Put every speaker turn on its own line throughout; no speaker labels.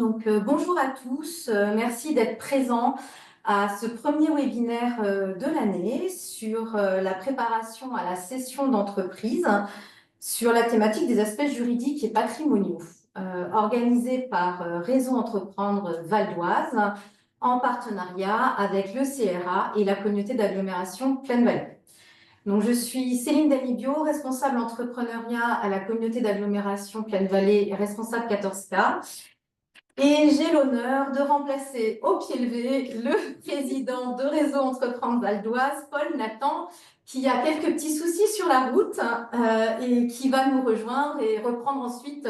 Bonjour à tous. Merci d'être présents à ce premier webinaire de l'année sur la préparation à la cession d'entreprise sur la thématique des aspects juridiques et patrimoniaux, organisé par Réseau Entreprendre Val d'Oise en partenariat avec le CRA et la communauté d'agglomération Plaine-Vallée. Donc, je suis Céline Danibio, responsable entrepreneuriat à la communauté d'agglomération Plaine-Vallée et responsable 14K. Et j'ai l'honneur de remplacer au pied levé le président de Réseau Entreprendre Val d'Oise, Paul Nathan, qui a quelques petits soucis sur la route et qui va nous rejoindre et reprendre ensuite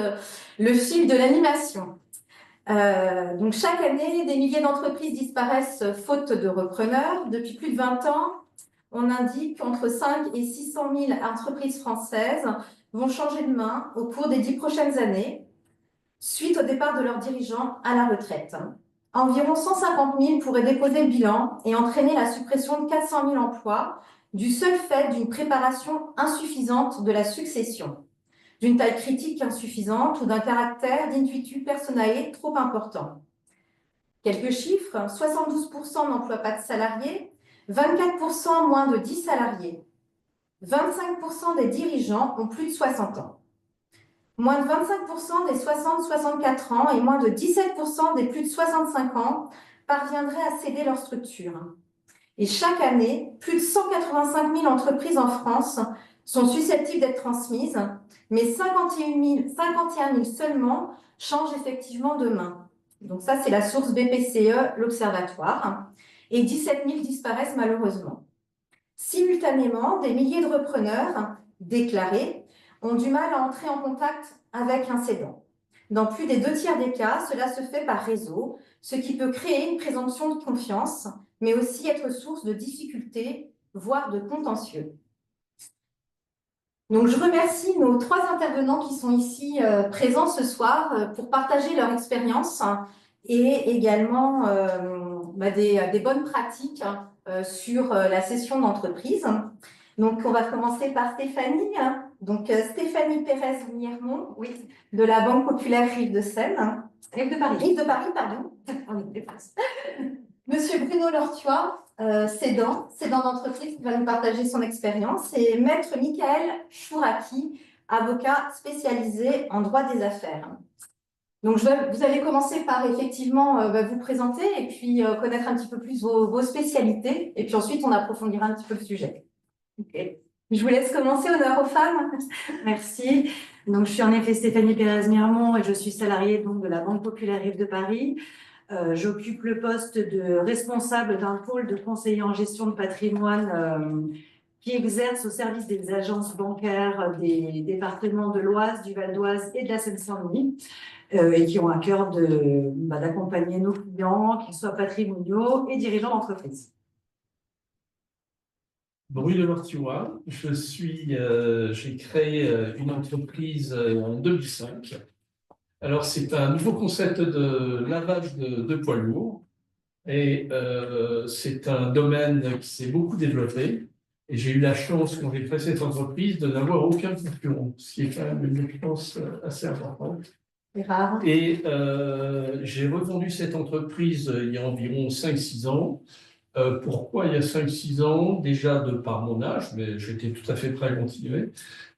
le fil de l'animation. Donc chaque année, des milliers d'entreprises disparaissent faute de repreneurs. Depuis plus de 20 ans, on indique qu'entre 5 et 600 000 entreprises françaises vont changer de main au cours des 10 prochaines années, suite au départ de leurs dirigeants à la retraite. Environ 150 000 pourraient déposer le bilan et entraîner la suppression de 400 000 emplois du seul fait d'une préparation insuffisante de la succession, d'une taille critique insuffisante ou d'un caractère d'intuitu personae trop important. Quelques chiffres, 72% n'emploient pas de salariés, 24% moins de 10 salariés, 25% des dirigeants ont plus de 60 ans. Moins de 25% des 60-64 ans et moins de 17% des plus de 65 ans parviendraient à céder leur structure. Et chaque année, plus de 185 000 entreprises en France sont susceptibles d'être transmises, mais 51 000 seulement changent effectivement de main. Donc ça, c'est la source BPCE, l'Observatoire, et 17 000 disparaissent malheureusement. Simultanément, des milliers de repreneurs déclarés ont du mal à entrer en contact avec un cédant. Dans plus des 2/3 des cas, cela se fait par réseau, ce qui peut créer une présomption de confiance, mais aussi être source de difficultés, voire de contentieux. Donc, je remercie nos 3 intervenants qui sont ici présents ce soir pour partager leur expérience et également des bonnes pratiques sur la cession d'entreprise. Donc, on va commencer par Stéphanie. Donc, Stéphanie Pérez-Miermont, oui, de la Banque Populaire Rive-de-Seine. Rive-de-Paris, pardon. Monsieur Bruno Lortua, cédant d'entreprise, qui va nous partager son expérience, et Maître Michael Chouraki, avocat spécialisé en droit des affaires. Donc, vous allez commencer par effectivement vous présenter et puis connaître un petit peu plus vos spécialités, et puis ensuite on approfondira un petit peu le sujet. Okay. Je vous laisse commencer, honneur aux femmes.
Merci. Donc, je suis en effet Stéphanie Pérez-Miermont et je suis salariée donc, de la Banque Populaire Rive de Paris. J'occupe le poste de responsable d'un pôle de conseiller en gestion de patrimoine qui exerce au service des agences bancaires des départements de l'Oise, du Val d'Oise et de la Seine-Saint-Denis et qui ont à cœur d'accompagner nos clients, qu'ils soient patrimoniaux et dirigeants d'entreprise.
Bruno Lortua, j'ai créé une entreprise en 2005. Alors, c'est un nouveau concept de lavage de poids lourds et c'est un domaine qui s'est beaucoup développé. Et j'ai eu la chance, quand j'ai créé cette entreprise, de n'avoir aucun concurrent, ce qui est quand même une chance assez importante.
C'est rare.
Et j'ai revendu cette entreprise il y a environ 5-6 ans. Pourquoi il y a 5-6 ans? Déjà de par mon âge, mais j'étais tout à fait prêt à continuer.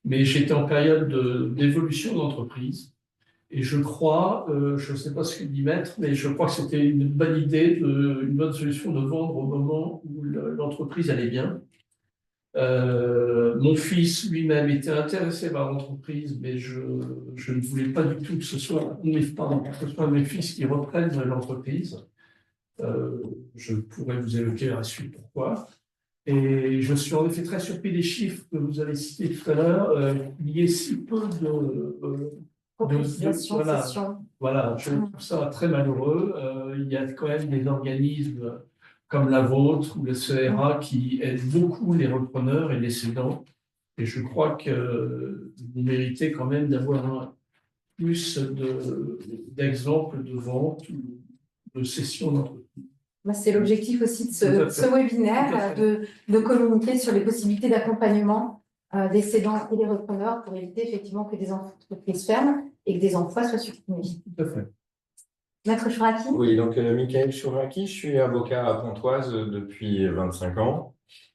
Mais j'étais en période d'évolution d'entreprise. Et je crois, je ne sais pas ce qu'il dit Maître, mais je crois que c'était une bonne idée, une bonne solution de vendre au moment où l'entreprise allait bien. Mon fils lui-même était intéressé par l'entreprise, mais je ne voulais pas du tout que ce soit mes fils qui reprennent l'entreprise. Je pourrais vous évoquer la suite pourquoi. Et je suis en effet très surpris des chiffres que vous avez cités tout à l'heure. Il y a si peu voilà, je trouve ça très malheureux. Il y a quand même des organismes comme la vôtre ou le CRA qui aident beaucoup les repreneurs et les cédants. Et je crois que vous méritez quand même d'avoir plus d'exemples de vente ou de cession d'entreprise.
C'est l'objectif aussi de ce webinaire, de communiquer sur les possibilités d'accompagnement des cédants et des repreneurs pour éviter effectivement que des entreprises ferment et que des emplois soient supprimés.
Tout à fait.
Maître Chouraki?
Oui, donc Michael Chouraki, je suis avocat à Pontoise depuis 25 ans.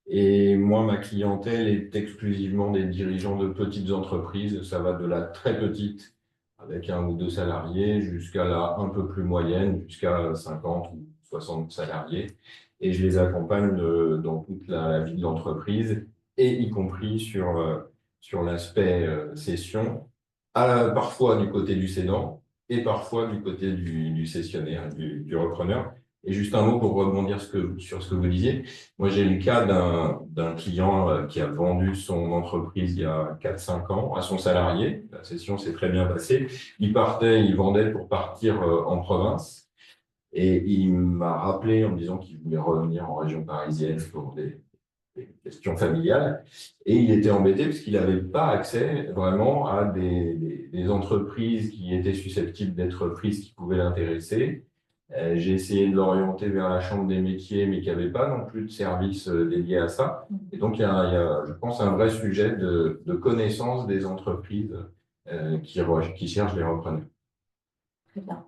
Et moi, ma clientèle est exclusivement des dirigeants de petites entreprises. Ça va de la très petite, avec 1 ou 2 salariés, jusqu'à la un peu plus moyenne, jusqu'à 50 ou 60 salariés. Et je les accompagne dans toute la vie de l'entreprise, et y compris sur l'aspect cession, parfois du côté du cédant et parfois du côté du cessionnaire, du repreneur. Et juste un mot pour rebondir sur ce que vous disiez. Moi, j'ai le cas d'un client qui a vendu son entreprise il y a 4-5 ans à son salarié. La cession s'est très bien passée. Il vendait pour partir en province. Et il m'a rappelé en me disant qu'il voulait revenir en région parisienne pour des questions familiales. Et il était embêté parce qu'il n'avait pas accès vraiment à des entreprises qui étaient susceptibles d'être prises, qui pouvaient l'intéresser. J'ai essayé de l'orienter vers la Chambre des métiers, mais qui n'avait pas non plus de service dédié à ça. Et donc, il y a, je pense, un vrai sujet de connaissance des entreprises qui cherchent les repreneurs.
Très bien.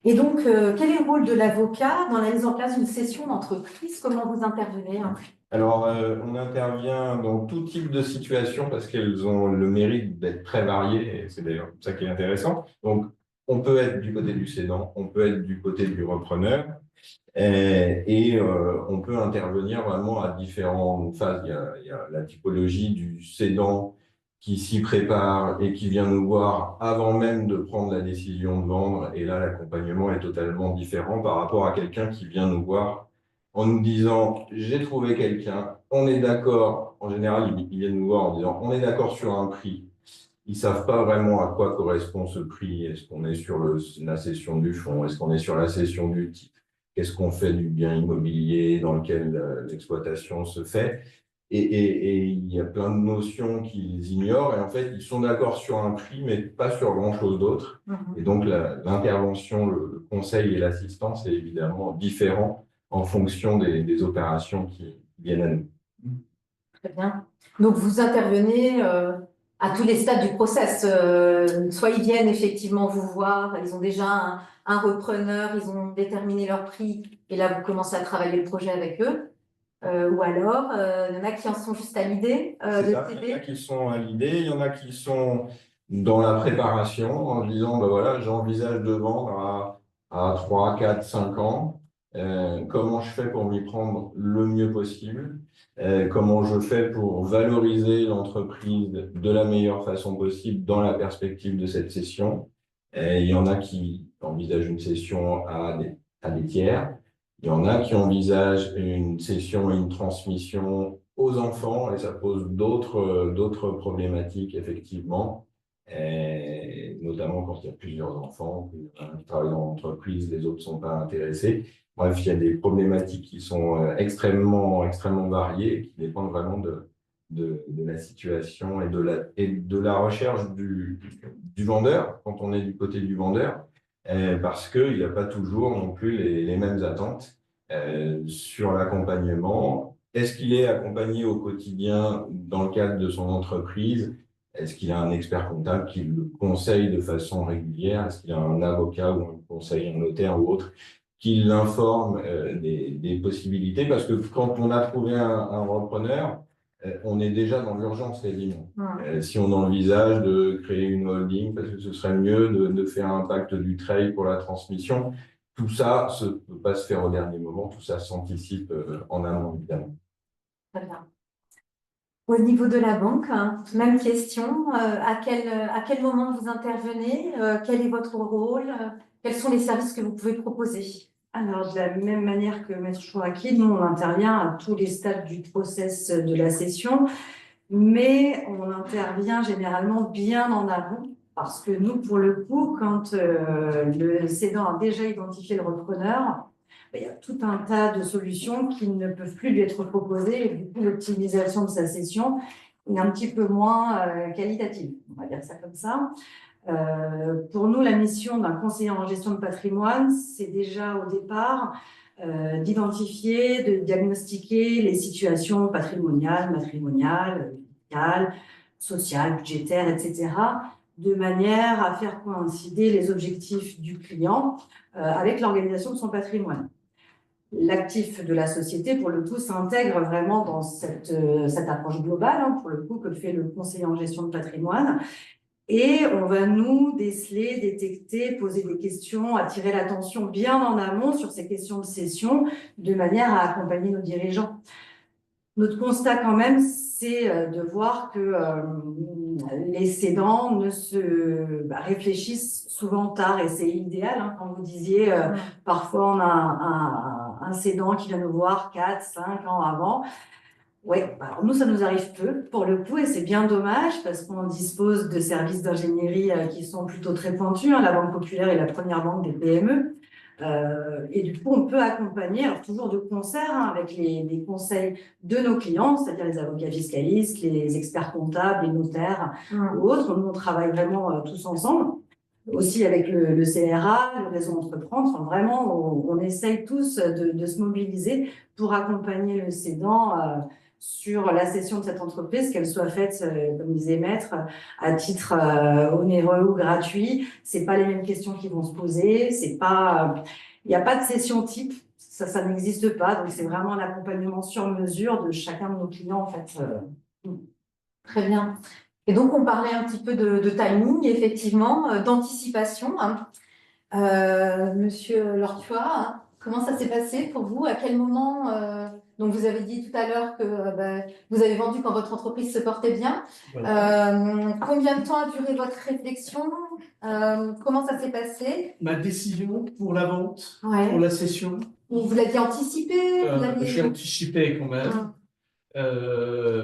Et donc, quel est le rôle de l'avocat dans la mise en place d'une cession d'entreprise? Comment vous intervenez?
Alors, on intervient dans tout type de situation parce qu'elles ont le mérite d'être très variées, et c'est d'ailleurs ça qui est intéressant. Donc, on peut être du côté du cédant, on peut être du côté du repreneur, et on peut intervenir vraiment à différentes phases. Il y a la typologie du cédant qui s'y prépare et qui vient nous voir avant même de prendre la décision de vendre, et là, l'accompagnement est totalement différent par rapport à quelqu'un qui vient nous voir en nous disant « j'ai trouvé quelqu'un, on est d'accord ». En général, ils viennent nous voir en disant « on est d'accord sur un prix ». Ils ne savent pas vraiment à quoi correspond ce prix. Est-ce qu'on est sur la cession du fonds? Est-ce qu'on est sur la cession du titre? Qu'est-ce qu'on fait du bien immobilier dans lequel l'exploitation se fait? Et il y a plein de notions qu'ils ignorent. Et en fait, ils sont d'accord sur un prix, mais pas sur grand-chose d'autre. Et donc, l'intervention, le conseil et l'assistance est évidemment différent en fonction des opérations qui viennent à nous.
Très bien. Donc, vous intervenez à tous les stades du process. Soit ils viennent effectivement vous voir, ils ont déjà un repreneur, ils ont déterminé leur prix, et là, vous commencez à travailler le projet avec eux. Ou alors, il y en a qui en sont juste à l'idée de
ça. Il y en a qui sont à l'idée, il y en a qui sont dans la préparation en disant, ben voilà, j'envisage de vendre à 3, 4, 5 ans. Comment je fais pour m'y prendre le mieux possible? Comment je fais pour valoriser l'entreprise de la meilleure façon possible dans la perspective de cette cession? Il y en a qui envisagent une cession à des tiers. Il y en a qui envisagent une cession et une transmission aux enfants, et ça pose d'autres problématiques, effectivement, et notamment quand il y a plusieurs enfants, qui travaillent dans l'entreprise, les autres ne sont pas intéressés. Bref, il y a des problématiques qui sont extrêmement variées, et qui dépendent vraiment de la situation et de la recherche du vendeur, quand on est du côté du vendeur, parce qu'il n'y a pas toujours non plus les mêmes attentes sur l'accompagnement. Est-ce qu'il est accompagné au quotidien dans le cadre de son entreprise? Est-ce qu'il a un expert comptable qui le conseille de façon régulière? Est-ce qu'il a un avocat ou un conseiller, un notaire ou autre qui l'informe des possibilités? Parce que quand on a trouvé un repreneur, on est déjà dans l'urgence quasiment. Si on envisage de créer une holding, parce que ce serait mieux de faire un pacte du trade pour la transmission, tout ça ne peut pas se faire au dernier moment, tout ça s'anticipe en amont, évidemment.
Très bien. Au niveau de la banque, même question. À quel moment vous intervenez? Quel est votre rôle? Quels sont les services que vous pouvez proposer?
Alors, de la même manière que Maître Chouraki, nous, on intervient à tous les stades du process de la cession, mais on intervient généralement bien en amont, parce que nous, pour le coup, quand le cédant a déjà identifié le repreneur, il y a tout un tas de solutions qui ne peuvent plus lui être proposées, et du coup, l'optimisation de sa cession est un petit peu moins qualitative, on va dire ça comme ça. Pour nous, la mission d'un conseiller en gestion de patrimoine, c'est déjà au départ d'identifier, de diagnostiquer les situations patrimoniales, matrimoniales, fiscales, sociales, budgétaires, etc., de manière à faire coïncider les objectifs du client avec l'organisation de son patrimoine. L'actif de la société, pour le coup, s'intègre vraiment dans cette approche globale, hein, pour le coup, que fait le conseiller en gestion de patrimoine. Et on va nous déceler, détecter, poser des questions, attirer l'attention bien en amont sur ces questions de cession, de manière à accompagner nos dirigeants. Notre constat quand même, c'est de voir que les cédants réfléchissent souvent tard, et c'est idéal, hein, quand vous disiez, parfois on a un cédant qui vient nous voir 4, 5 ans avant. Oui, alors nous, ça nous arrive peu pour le coup, et c'est bien dommage parce qu'on dispose de services d'ingénierie qui sont plutôt très pointus, hein. La Banque Populaire est la première banque des PME. Et du coup, on peut accompagner, alors toujours de concert, hein, avec les conseils de nos clients, c'est-à-dire les avocats fiscalistes, les experts comptables, les notaires ou autres. Nous, on travaille vraiment tous ensemble, aussi avec le CRA, le réseau Entreprendre. Enfin, vraiment, on essaye tous de se mobiliser pour accompagner le cédant sur la cession de cette entreprise, qu'elle soit faite, comme disait Maître, à titre onéreux ou gratuit. C'est pas les mêmes questions qui vont se poser. C'est pas, il n'y a pas de cession type. Ça n'existe pas. Donc, c'est vraiment un accompagnement sur mesure de chacun de nos clients, en fait.
Très bien. Et donc, on parlait un petit peu de timing, effectivement, d'anticipation, hein. Monsieur Lortua, hein, comment ça s'est passé pour vous? À quel moment donc vous avez dit tout à l'heure que vous avez vendu quand votre entreprise se portait bien.
Voilà.
Combien de temps a duré votre réflexion? Comment ça s'est passé?
Ma décision pour la vente,
Ouais.
pour la cession,
Vous l'aviez anticipé?
j'ai anticipé quand même.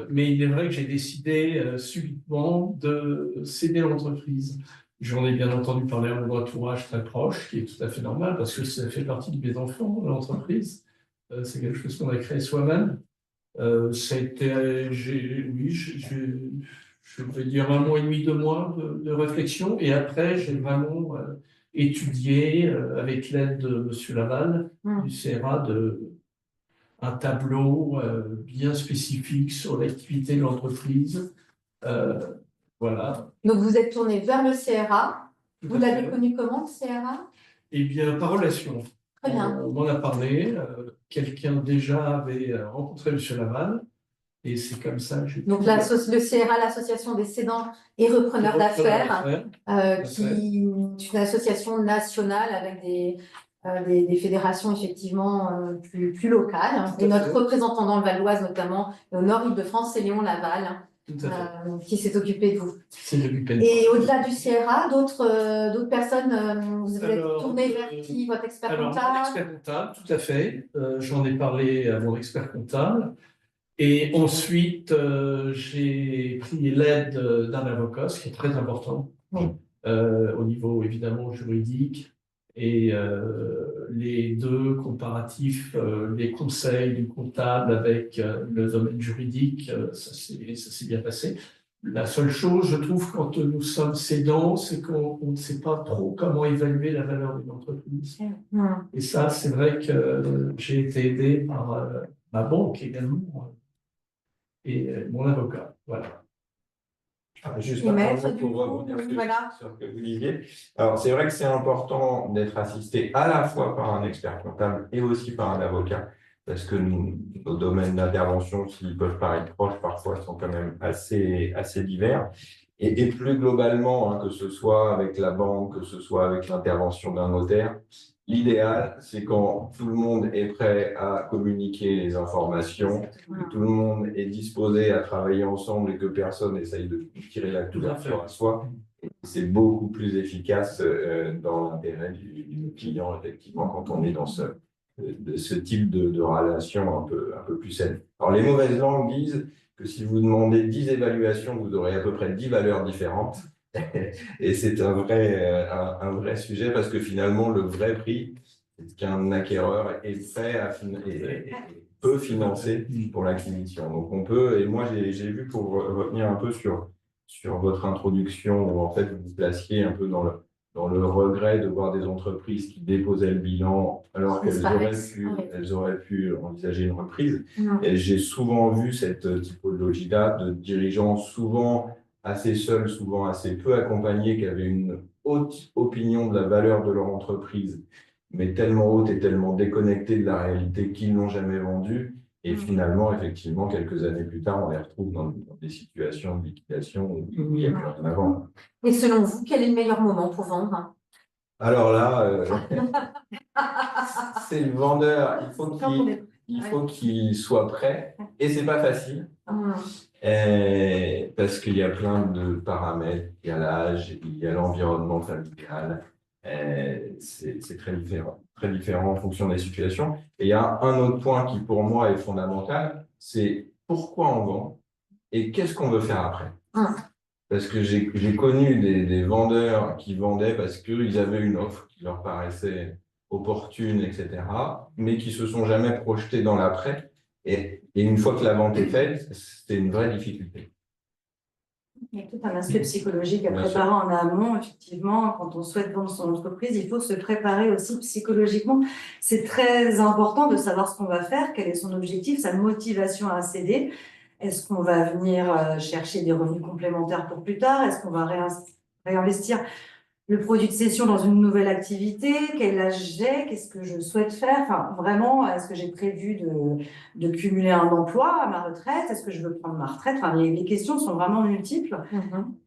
Mais il est vrai que j'ai décidé subitement de céder l'entreprise. J'en ai bien entendu parler à mon entourage très proche, qui est tout à fait normal, parce que ça fait partie de mes enfants, l'entreprise. C'est quelque chose qu'on a créé soi-même. Ça a été, je vais dire 1 mois et demi, 2 mois de réflexion, et après, j'ai vraiment étudié, avec l'aide de Monsieur Laval, du CRA, un tableau bien spécifique sur l'activité de l'entreprise. Voilà.
Donc, vous êtes tourné vers le CRA.
Tout
Vous
à
l'avez
fait.
connu comment, le CRA?
Eh bien, par relation.
Très bien.
On m'en a parlé. Quelqu'un déjà avait rencontré M. Laval. Et c'est comme ça que j'ai...
Donc, le CRA, l'Association des cédants et repreneurs d'affaires, qui est une association nationale avec des fédérations effectivement plus locales. Et notre représentant dans le Val d'Oise, notamment, au Nord Île-de-France, c'est Léon Laval, qui s'est occupé de vous. Et au-delà du CRA, d'autres personnes, vous êtes tourné vers qui, votre expert comptable?
Mon expert comptable, tout à fait. J'en ai parlé à mon expert comptable. Et ensuite, j'ai pris l'aide d'un avocat, ce qui est très important, au niveau évidemment juridique. Et les deux comparatifs, les conseils du comptable avec le domaine juridique, ça s'est bien passé. La seule chose, je trouve, quand nous sommes cédants, c'est qu'on ne sait pas trop comment évaluer la valeur d'une entreprise. Et ça, c'est vrai que j'ai été aidé par ma banque également. Et mon avocat, voilà.
Juste pour rebondir sur ce que vous disiez. Alors, c'est vrai que c'est important d'être assisté à la fois par un expert comptable et aussi par un avocat, parce que nos domaines d'intervention, s'ils peuvent paraître proches, parfois sont quand même assez divers. Et plus globalement, hein, que ce soit avec la banque, que ce soit avec l'intervention d'un notaire, l'idéal, c'est quand tout le monde est prêt à communiquer les informations, que tout le monde est disposé à travailler ensemble et que personne essaye de tirer la couverture à soi. C'est beaucoup plus efficace dans l'intérêt du client, effectivement, quand on est dans ce type de relation un peu plus saine. Alors, les mauvaises langues disent que si vous demandez 10 évaluations, vous aurez à peu près 10 valeurs différentes. Et c'est un vrai sujet parce que finalement, le vrai prix, c'est qu'un acquéreur est prêt et peut financer pour l'acquisition. Donc, on peut, et moi, j'ai vu, pour revenir un peu sur votre introduction, où en fait, vous vous placiez un peu dans le regret de voir des entreprises qui déposaient le bilan alors qu'elles auraient pu envisager une reprise. Et j'ai souvent vu cette typologie-là de dirigeants souvent assez seuls, souvent assez peu accompagnés, qui avaient une haute opinion de la valeur de leur entreprise, mais tellement haute et tellement déconnectée de la réalité qu'ils n'ont jamais vendue. Et finalement, effectivement, quelques années plus tard, on les retrouve dans des situations de liquidation où il n'y a plus rien à vendre.
Et selon vous, quel est le meilleur moment pour vendre?
Alors là, c'est le vendeur,
Quand on est...
il faut qu'il soit prêt, et c'est pas facile.
Hum,
Parce qu'il y a plein de paramètres, il y a l'âge, il y a l'environnement familial, c'est très différent en fonction des situations. Et il y a un autre point qui pour moi est fondamental, c'est pourquoi on vend et qu'est-ce qu'on veut faire après.
hum.
Parce que j'ai connu des vendeurs qui vendaient parce qu'ils avaient une offre qui leur paraissait opportune, etc., mais qui se sont jamais projetés dans l'après. Et une fois que la vente est faite, c'est une vraie difficulté.
Il y a tout un aspect psychologique à
Bien
préparer en amont, effectivement. Quand on souhaite vendre son entreprise, il faut se préparer aussi psychologiquement. C'est très important de savoir ce qu'on va faire, quel est son objectif, sa motivation à céder. Est-ce qu'on va venir chercher des revenus complémentaires pour plus tard? Est-ce qu'on va réinvestir le produit de cession dans une nouvelle activité? Quel âge j'ai? Qu'est-ce que je souhaite faire? Enfin, vraiment, est-ce que j'ai prévu de cumuler un emploi à ma retraite? Est-ce que je veux prendre ma retraite? Enfin, les questions sont vraiment multiples.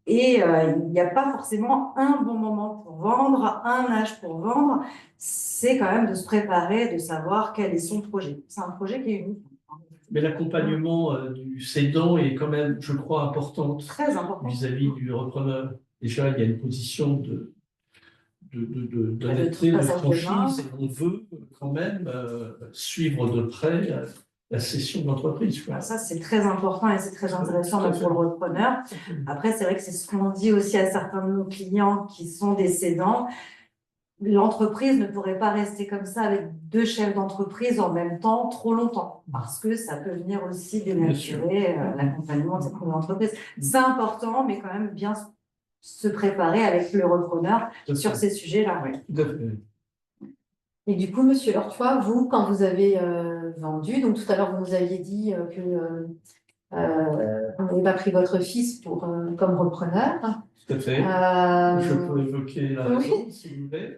Et il n'y a pas forcément un bon moment pour vendre, un âge pour vendre. C'est quand même de se préparer, de savoir quel est son projet. C'est un projet qui est unique.
Mais l'accompagnement du cédant est quand même, je crois, importante
Très important.
vis-à-vis du repreneur. Déjà, il y a une position d'honnêteté, de
passage de
franchise, et on veut quand même suivre de près la cession de l'entreprise.
Alors ça, c'est très important et c'est très intéressant
Tout à
même
fait.
pour le repreneur. Après, c'est vrai que c'est ce qu'on dit aussi à certains de nos clients qui sont des cédants. L'entreprise ne pourrait pas rester comme ça avec deux chefs d'entreprise en même temps trop longtemps, parce que ça peut venir aussi dénaturer l'accompagnement de l'entreprise. C'est important, mais quand même bien se préparer avec le repreneur sur ces sujets-là. Oui.
Tout à fait.
Et du coup, Monsieur Lortois, vous, quand vous avez vendu, donc tout à l'heure, vous nous aviez dit que vous n'avez pas pris votre fils comme repreneur.
Tout à fait. Je peux évoquer la raison, si vous voulez.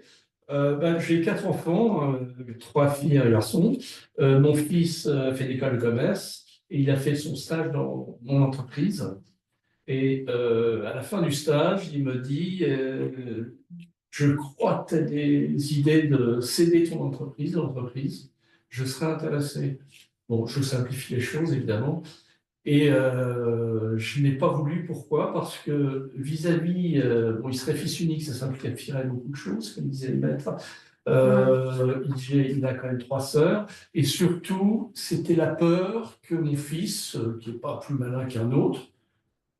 J'ai 4 enfants, 3 filles et un garçon. Mon fils fait l'école de commerce et il a fait son stage dans mon entreprise. Et à la fin du stage, il me dit je crois que tu as des idées de céder ton l'entreprise. Je serais intéressé. Bon, je simplifie les choses, évidemment. Et je n'ai pas voulu. Pourquoi? Parce que vis-à-vis, bon, il serait fils unique, ça simplifierait beaucoup de choses, comme disait le maître. Il a quand même 3 sœurs. Et surtout, c'était la peur que mon fils, qui n'est pas plus malin qu'un autre,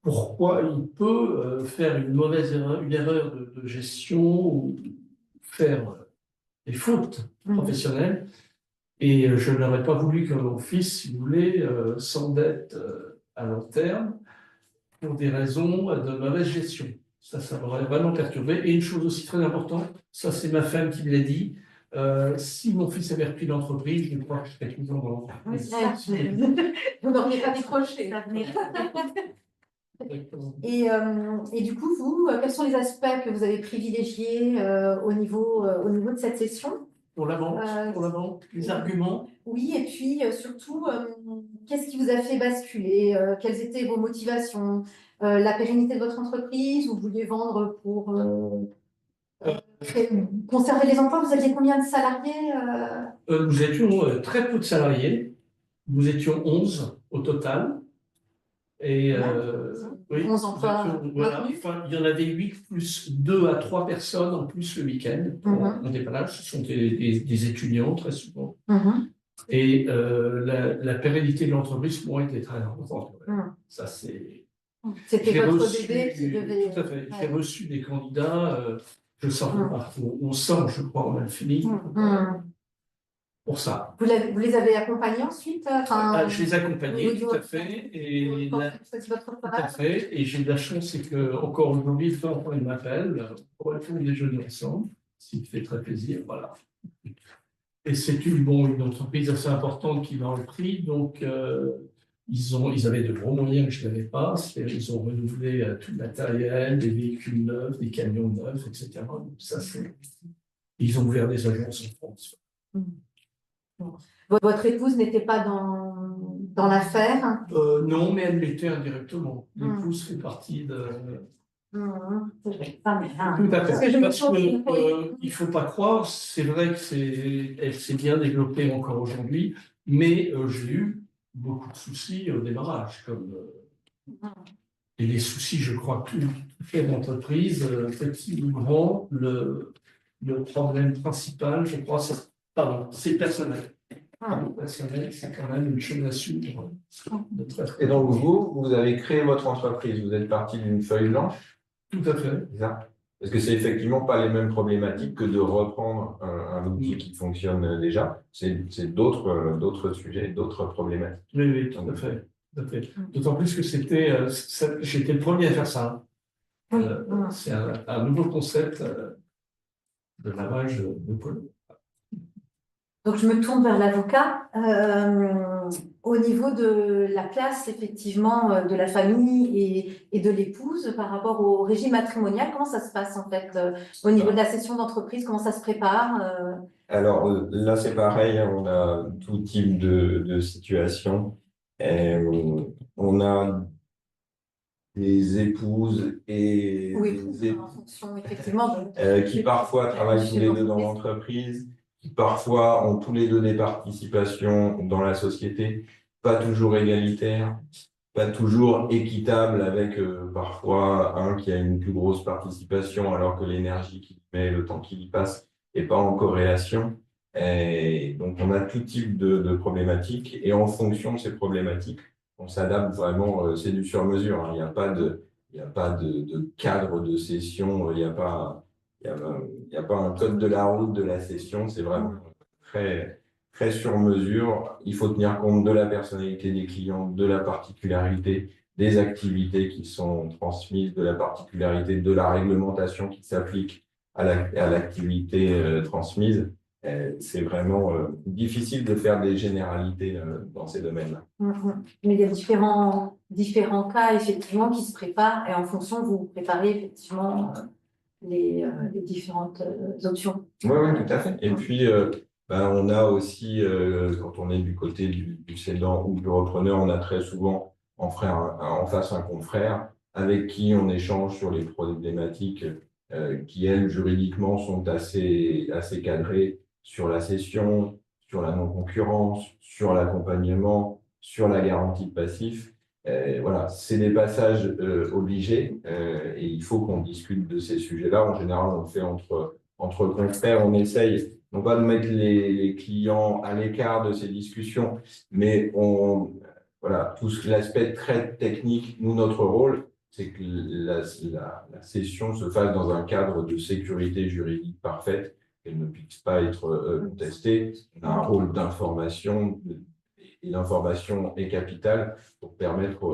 pourquoi il peut faire une mauvaise erreur, une erreur de gestion ou faire des fautes professionnelles. Et je n'aurais pas voulu que mon fils, si vous voulez, s'endette à long terme pour des raisons de mauvaise gestion. Ça m'aurait vraiment perturbé. Et une chose aussi très importante, ça c'est ma femme qui me l'a dit, si mon fils avait repris l'entreprise, je crois que je serais toujours dans l'entreprise.
Vous n'auriez pas décroché. Et du coup, vous, quels sont les aspects que vous avez privilégiés au niveau de cette session?
Pour la vente, les arguments.
Oui, et puis surtout, qu'est-ce qui vous a fait basculer? Quelles étaient vos motivations? La pérennité de votre entreprise? Vous vouliez vendre pour conserver les emplois? Vous aviez combien de salariés?
Nous étions très peu de salariés. Nous étions 11 au total. Et oui,
11 emplois
voilà,
maintenus.
enfin, il y en avait 8 plus 2 à 3 personnes en plus le week-end en dépannage. Ce sont des étudiants très souvent. Et la pérennité de l'entreprise pour moi était très importante. Ça, c'est.
C'était votre bébé qui devait.
Tout à fait. J'ai reçu des candidats. Je sens, on sent, je crois, on a le feeling pour ça.
Vous les avez accompagnés ensuite?
Je les accompagnais, tout à fait. Et tout à fait. Et j'ai de la chance, c'est qu'encore aujourd'hui, de temps en temps, il m'appelle pour aller faire un déjeuner ensemble, ce qui me fait très plaisir. Voilà. Et c'est une entreprise assez importante qui m'a repris. Donc, Ils avaient de gros moyens que je n'avais pas. Ils ont renouvelé tout le matériel, des véhicules neufs, des camions neufs, etc. Donc ça, ils ont ouvert des agences en France.
Votre épouse n'était pas dans l'affaire?
Non, mais elle l'était indirectement. L'épouse fait partie de...
C'est vrai. Ah, mais, ah.
Tout à fait.
Parce que je me
Parce
souviens-
que, il faut pas croire, c'est vrai que elle s'est bien développée encore aujourd'hui, mais j'ai eu beaucoup de soucis au démarrage, et les soucis, je crois, tout fait d'entreprise, petit ou grand, le problème principal, je crois, c'est personnel. Personnel, c'est quand même une chose à suivre.
Et donc, vous avez créé votre entreprise, vous êtes parti d'une feuille blanche,
Tout à fait.
c'est ça? Parce que c'est effectivement pas les mêmes problématiques que de reprendre un outil qui fonctionne déjà. C'est d'autres sujets, d'autres problématiques.
Oui, tout à fait. Tout à fait. D'autant plus que j'étais le premier à faire ça.
Oui.
C'est un nouveau concept de lavage de polo.
Donc, je me tourne vers l'avocat. Au niveau de la place, effectivement, de la famille et de l'épouse par rapport au régime matrimonial, comment ça se passe en fait au niveau de la session d'entreprise, comment ça se prépare
Alors là, c'est pareil, hein, on a tout type de situation. On a des épouses et
Oui,
des
en
époux
fonction, effectivement.
qui parfois travaillent tous les deux dans l'entreprise, qui parfois ont tous les deux des participations dans la société, pas toujours égalitaires, pas toujours équitables avec parfois un qui a une plus grosse participation alors que l'énergie qu'il met, le temps qu'il y passe, n'est pas en corrélation. Et donc, on a tout type de problématiques et en fonction de ces problématiques, on s'adapte vraiment, c'est du sur-mesure, hein. Il n'y a pas de cadre de session, il n'y a pas, il y a pas un code de la route de la session, c'est vraiment très sur mesure. Il faut tenir compte de la personnalité des clients, de la particularité des activités qui sont transmises, de la particularité de la réglementation qui s'applique à l'activité transmise. C'est vraiment difficile de faire des généralités dans ces domaines-là.
Mais il y a différents cas, effectivement, qui se préparent et en fonction, vous préparez effectivement les différentes options.
Oui, tout à fait. Et puis, on a aussi, quand on est du côté du cédant ou du repreneur, on a très souvent en face un confrère avec qui on échange sur les problématiques qui, elles, juridiquement, sont assez cadrées sur la cession, sur la non-concurrence, sur l'accompagnement, sur la garantie de passif. Voilà, c'est des passages obligés et il faut qu'on discute de ces sujets-là. En général, on le fait entre confrères, on essaye non pas de mettre les clients à l'écart de ces discussions, mais voilà, tout l'aspect très technique, nous, notre rôle, c'est que la session se fasse dans un cadre de sécurité juridique parfaite, qu'elle ne puisse pas être contestée. On a un rôle d'information, et l'information est capitale pour permettre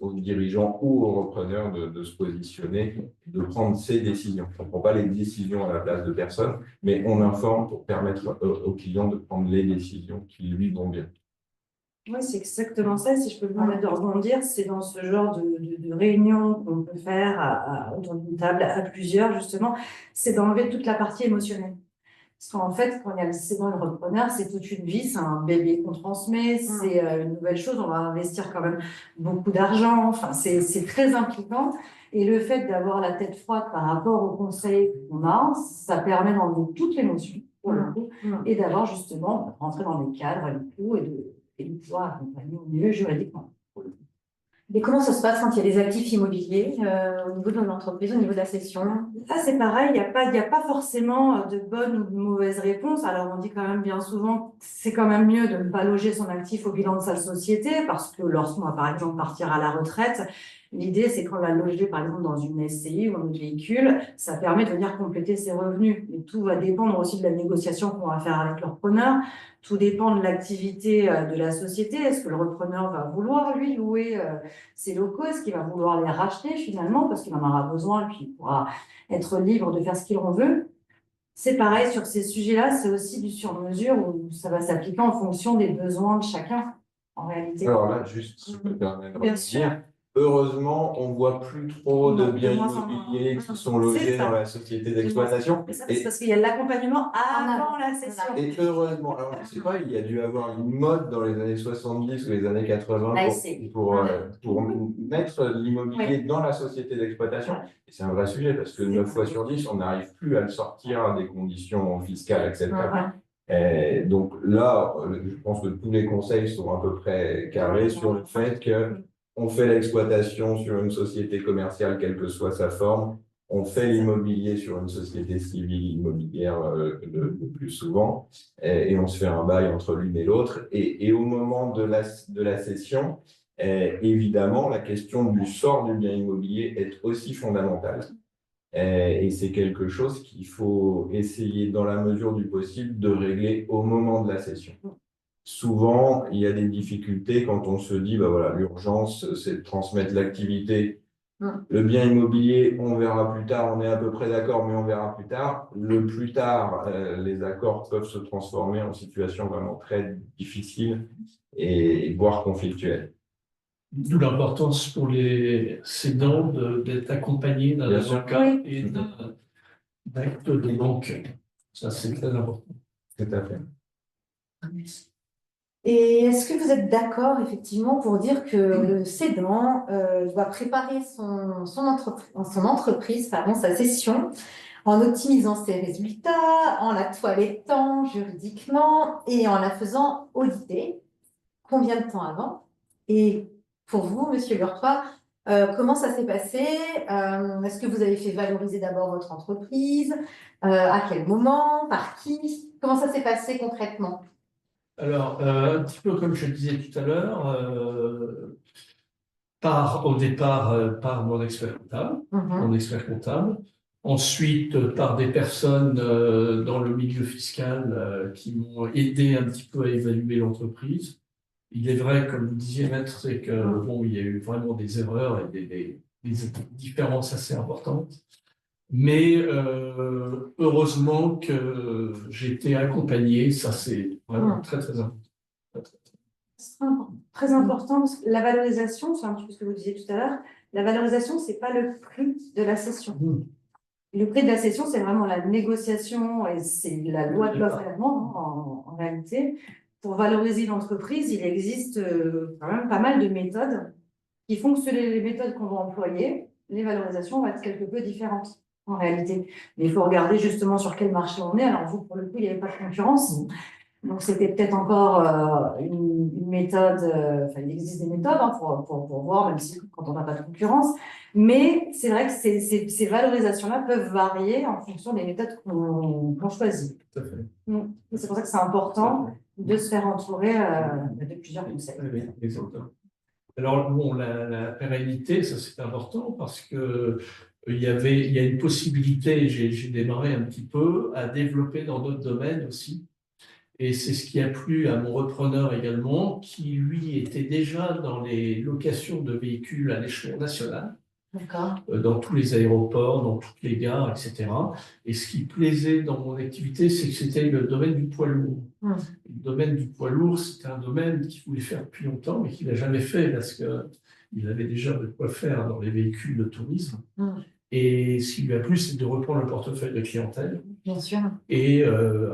aux dirigeants ou aux repreneurs de se positionner, de prendre ces décisions. On ne prend pas les décisions à la place de personne, mais on informe pour permettre aux clients de prendre les décisions qui lui vont bien.
Oui, c'est exactement ça. Si je peux me permettre de rebondir, c'est dans ce genre de réunion qu'on peut faire autour d'une table à plusieurs, justement, c'est d'enlever toute la partie émotionnelle. Parce qu'en fait, quand il y a le cédant et le repreneur, c'est toute une vie, c'est un bébé qu'on transmet, c'est une nouvelle chose, on va investir quand même beaucoup d'argent, enfin, c'est très impliquant. Et le fait d'avoir la tête froide par rapport au conseil qu'on a, ça permet d'enlever toute l'émotion, pour le coup, et d'avoir justement rentrer dans les cadres et de pouvoir accompagner au mieux juridiquement.
Et comment ça se passe quand il y a des actifs immobiliers au niveau de l'entreprise, au niveau de la cession?
Là, c'est pareil, il n'y a pas forcément de bonne ou de mauvaise réponse. Alors, on dit quand même bien souvent que c'est quand même mieux de ne pas loger son actif au bilan de sa société, parce que lorsqu'on va, par exemple, partir à la retraite, l'idée, c'est qu'on va loger, par exemple, dans une SCI ou un autre véhicule, ça permet de venir compléter ses revenus. Mais tout va dépendre aussi de la négociation qu'on va faire avec le repreneur. Tout dépend de l'activité de la société. Est-ce que le repreneur va vouloir, lui, louer ses locaux? Est-ce qu'il va vouloir les racheter, finalement, parce qu'il en aura besoin, puis il pourra être libre de faire ce qu'il en veut? C'est pareil, sur ces sujets-là, c'est aussi du sur-mesure où ça va s'appliquer en fonction des besoins de chacun. en réalité.
Alors là, juste, si je peux me permettre
Bien
de
sûr.
dire, heureusement, on ne voit plus trop de
Non, de
biens
moins en moins.
immobiliers qui sont
C'est
logés
ça.
dans la société d'exploitation.
Mais ça, c'est parce qu'il y a l'accompagnement avant la
Voilà.
session.
Et heureusement, alors je ne sais pas, il y a dû avoir une mode dans les années 70 ou les années 80
Là, c'est-
pour mettre l'immobilier dans la société d'exploitation. Et c'est un vrai sujet parce que 9 fois sur 10, on n'arrive plus à le sortir à des conditions fiscales acceptables. Et donc là, je pense que tous les conseils sont à peu près carrés sur le fait que on fait l'exploitation sur une société commerciale, quelle que soit sa forme. On fait l'immobilier sur une société civile immobilière le plus souvent et on se fait un bail entre l'une et l'autre. Et au moment de la cession, évidemment, la question du sort du bien immobilier est aussi fondamentale. Et c'est quelque chose qu'il faut essayer, dans la mesure du possible, de régler au moment de la cession. Souvent, il y a des difficultés quand on se dit, bah voilà, l'urgence, c'est de transmettre l'activité. Le bien immobilier, on verra plus tard, on est à peu près d'accord, mais on verra plus tard. Le plus tard, les accords peuvent se transformer en situation vraiment très difficile et voire conflictuelle.
D'où l'importance pour les cédants d'être accompagnés d'un
Bien sûr.
avocat
Oui.
et d'un acte de banque. Ça, c'est très important.
Tout à fait.
Et est-ce que vous êtes d'accord, effectivement, pour dire que le cédant doit préparer son entreprise, pardon, sa cession, en optimisant ses résultats, en la toilettant juridiquement et en la faisant auditer? Combien de temps avant? Et pour vous, Monsieur Lurtois, comment ça s'est passé? Est-ce que vous avez fait valoriser d'abord votre entreprise? À quel moment? Par qui? Comment ça s'est passé concrètement?
Alors, un petit peu comme je le disais tout à l'heure, au départ par mon expert comptable, ensuite par des personnes dans le milieu fiscal qui m'ont aidé un petit peu à évaluer l'entreprise. Il est vrai, comme vous disiez, Maître, c'est que bon, il y a eu vraiment des erreurs et des différences assez importantes. Mais heureusement que j'ai été accompagné, ça c'est vraiment très très important.
C'est très important parce que la valorisation, c'est un petit peu ce que vous disiez tout à l'heure, la valorisation, c'est pas le prix de la cession. Le prix de la cession, c'est vraiment la négociation et c'est la loi de l'offre et la demande en réalité. Pour valoriser l'entreprise, il existe quand même pas mal de méthodes qui font que selon les méthodes qu'on va employer, les valorisations vont être quelque peu différentes en réalité. Mais il faut regarder justement sur quel marché on est. Alors vous, pour le coup, il n'y avait pas de concurrence. Donc, c'était peut-être encore une méthode, enfin, il existe des méthodes pour voir, même si quand on n'a pas de concurrence. Mais c'est vrai que ces valorisations-là peuvent varier en fonction des méthodes qu'on choisit.
Tout à fait.
C'est pour ça que c'est important de se faire entourer de plusieurs conseils.
Oui, exactement. Alors, bon, la pérennité, ça c'est important parce que il y a une possibilité, j'ai démarré un petit peu, à développer dans d'autres domaines aussi. Et c'est ce qui a plu à mon repreneur également, qui lui était déjà dans les locations de véhicules à l'échelon national, dans tous les aéroports, dans toutes les gares, etc. Et ce qui plaisait dans mon activité, c'est que c'était le domaine du poids lourd. Le domaine du poids lourd, c'était un domaine qu'il voulait faire depuis longtemps, mais qu'il n'a jamais fait parce qu'il avait déjà de quoi faire dans les véhicules de tourisme. Et ce qui lui a plu, c'est de reprendre le portefeuille de clientèle.
Bien sûr.
Et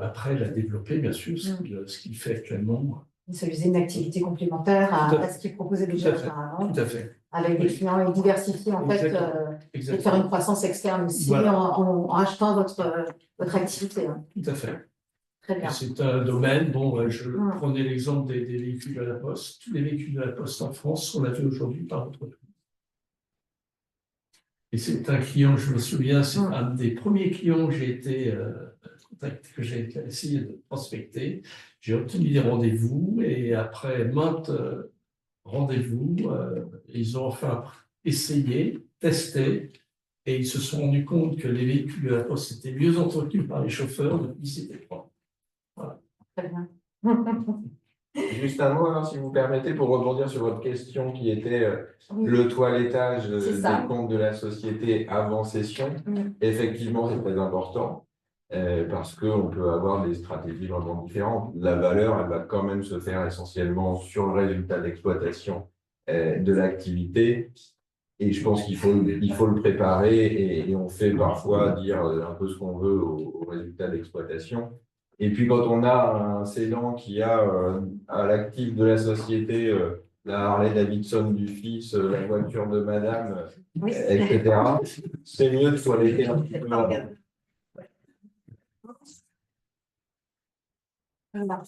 après, il a développé, bien sûr, ce qu'il fait actuellement.
Ça faisait une activité complémentaire à ce qu'il proposait déjà auparavant.
Tout à fait.
Avec des clients diversifiés, en fait, et de faire une croissance externe aussi en achetant votre activité.
Tout à fait.
Très bien.
C'est un domaine, bon, je prenais l'exemple des véhicules de la Poste. Tous les véhicules de la Poste en France sont lavés aujourd'hui par notre entreprise. Et c'est un client, je me souviens, c'est un des premiers clients que j'ai essayé de prospecter. J'ai obtenu des rendez-vous et après maintes rendez-vous, ils ont enfin essayé, testé et ils se sont rendus compte que les véhicules de la Poste étaient mieux entretenus par les chauffeurs depuis c'était propre. Voilà.
Très bien.
Juste un mot, alors, si vous permettez, pour rebondir sur votre question qui était le toilettage des comptes de la société avant cession. Effectivement, c'est très important. parce qu'on peut avoir des stratégies vraiment différentes. La valeur, elle va quand même se faire essentiellement sur le résultat d'exploitation de l'activité. Et je pense il faut le préparer et on fait parfois dire un peu ce qu'on veut au résultat d'exploitation. Et puis quand on a un cédant qui a à l'actif de la société la Harley Davidson du fils, la voiture de madame,
Oui.
etc., c'est mieux de toiletter un petit peu avant.
Voilà.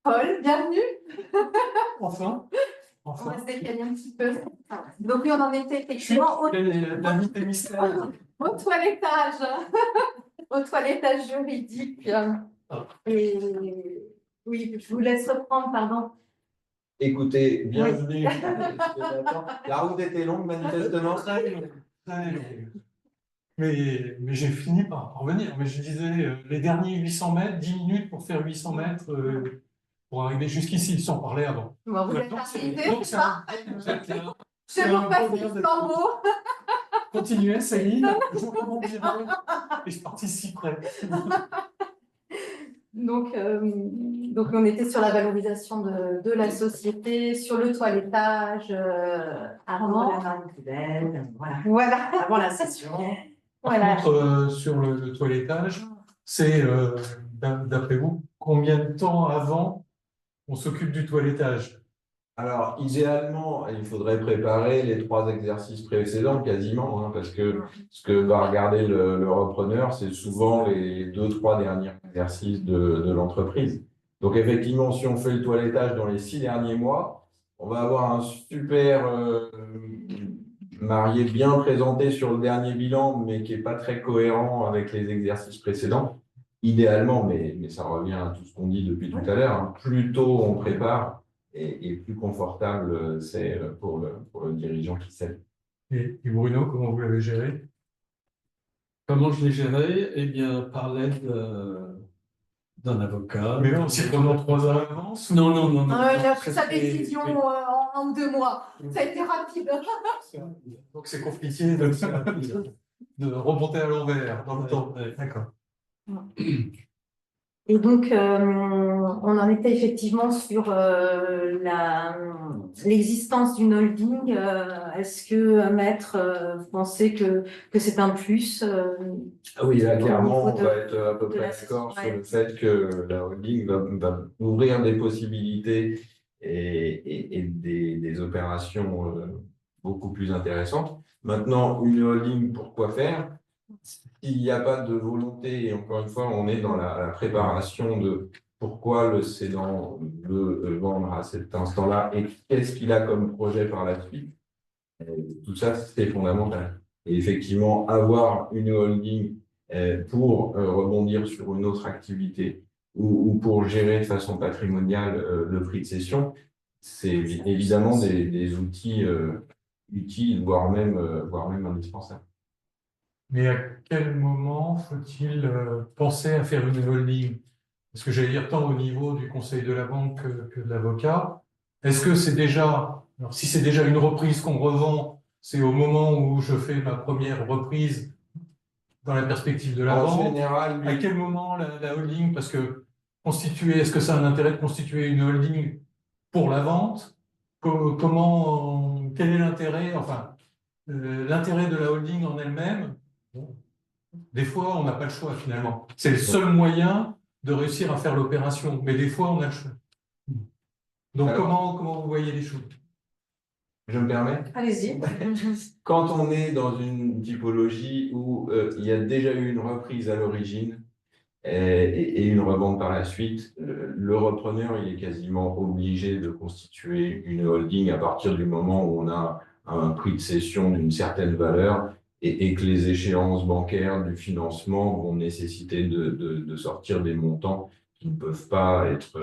Paul, bienvenue.
Enfin,
On va
enfin.
se décaler un petit peu. Donc oui, on en était effectivement
L'invité mystère.
au toilettage, au toilettage juridique. Et oui, je vous laisse reprendre, pardon.
Écoutez, bienvenue. La route était longue, manifestement.
Très long, très long. Mais j'ai fini par revenir. Mais je disais, les derniers 800 mètres, 10 minutes pour faire 800 mètres, pour arriver jusqu'ici, sans parler avant.
Bon, vous êtes
Donc,
arrivé.
donc,
C'est pour passer Istanbul.
Continuez, Céline, je rebondirai et je participerai.
Donc, on était sur la valorisation de la société, sur le toilettage
Avant la
avant.
marque Belle, voilà.
Voilà.
Avant la session.
Par
Voilà.
contre, sur le toilettage, c'est, d'après vous, combien de temps avant on s'occupe du toilettage?
Alors, idéalement, il faudrait préparer les 3 exercices précédents quasiment, hein, parce que ce que va regarder le repreneur, c'est souvent les 2, 3 derniers exercices de l'entreprise. Donc, effectivement, si on fait le toilettage dans les 6 derniers mois, on va avoir un super marié bien présenté sur le dernier bilan, mais qui n'est pas très cohérent avec les exercices précédents. Idéalement, mais ça revient à tout ce qu'on dit depuis tout à l'heure, hein, plus tôt on prépare, et plus confortable c'est pour le dirigeant qui sait.
Et Bruno, comment vous l'avez géré?
Comment je l'ai géré? Eh bien, par l'aide d'un avocat.
Mais non, c'est vraiment 3 ans à l'avance?
Non, non, non, non.
Il a pris sa
Mais-
décision
mais-
en 1 ou 2 mois. Ça a été rapide.
Donc c'est compliqué de remonter à l'envers dans le temps.
Ouais.
D'accord.
Et donc, on en était effectivement sur l'existence d'une holding. Est-ce que Maître, vous pensez que c'est un plus
Ah oui, là,
Au
clairement, on
niveau de-
va être à peu
de
près
la
d'accord
session,
sur
ouais.
le fait que la holding va ouvrir des possibilités et des opérations beaucoup plus intéressantes. Maintenant, une holding, pourquoi faire? S'il n'y a pas de volonté, et encore une fois, on est dans la préparation de pourquoi le cédant veut vendre à cet instant-là et qu'est-ce qu'il a comme projet par la suite. Tout ça, c'est fondamental. Et effectivement, avoir une holding pour rebondir sur une autre activité ou pour gérer de façon patrimoniale le prix de cession, c'est évidemment des outils utiles, voire même indispensables.
Mais à quel moment faut-il penser à faire une holding? Parce que j'allais dire tant au niveau du conseil de la banque que de l'avocat. Est-ce que c'est déjà, alors si c'est déjà une reprise qu'on revend, c'est au moment où je fais ma première reprise dans la perspective de la
En
vente?
général,
À quel moment la holding? Parce que est-ce que ça a un intérêt de constituer une holding pour la vente? Quel est l'intérêt? Enfin, l'intérêt de la holding en elle-même, bon, des fois, on n'a pas le choix finalement. C'est le seul moyen de réussir à faire l'opération, mais des fois, on a le choix. Donc,
Alors,
comment vous voyez les choses?
je me permets?
Allez-y.
Quand on est dans une typologie où il y a déjà eu une reprise à l'origine et une revente par la suite, le repreneur il est quasiment obligé de constituer une holding à partir du moment où on a un prix de cession d'une certaine valeur et que les échéances bancaires du financement vont nécessiter de sortir des montants qui ne peuvent pas être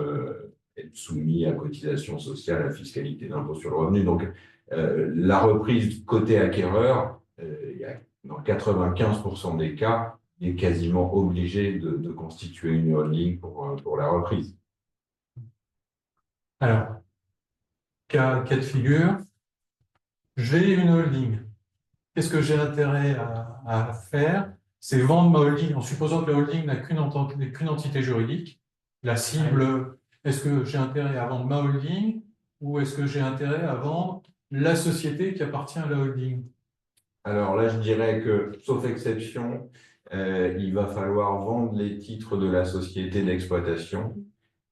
soumis à cotisation sociale, à fiscalité d'impôt sur le revenu. Donc, la reprise côté acquéreur, dans 95% des cas, est quasiment obligé de constituer une holding pour la reprise.
Alors, cas de figure, j'ai une holding. Qu'est-ce que j'ai intérêt à faire?
c'est vendre ma holding en supposant que la holding n'a qu'une entité juridique. La cible, est-ce que j'ai intérêt à vendre ma holding ou est-ce que j'ai intérêt à vendre la société qui appartient à la holding?
Alors là, je dirais que, sauf exception, il va falloir vendre les titres de la société d'exploitation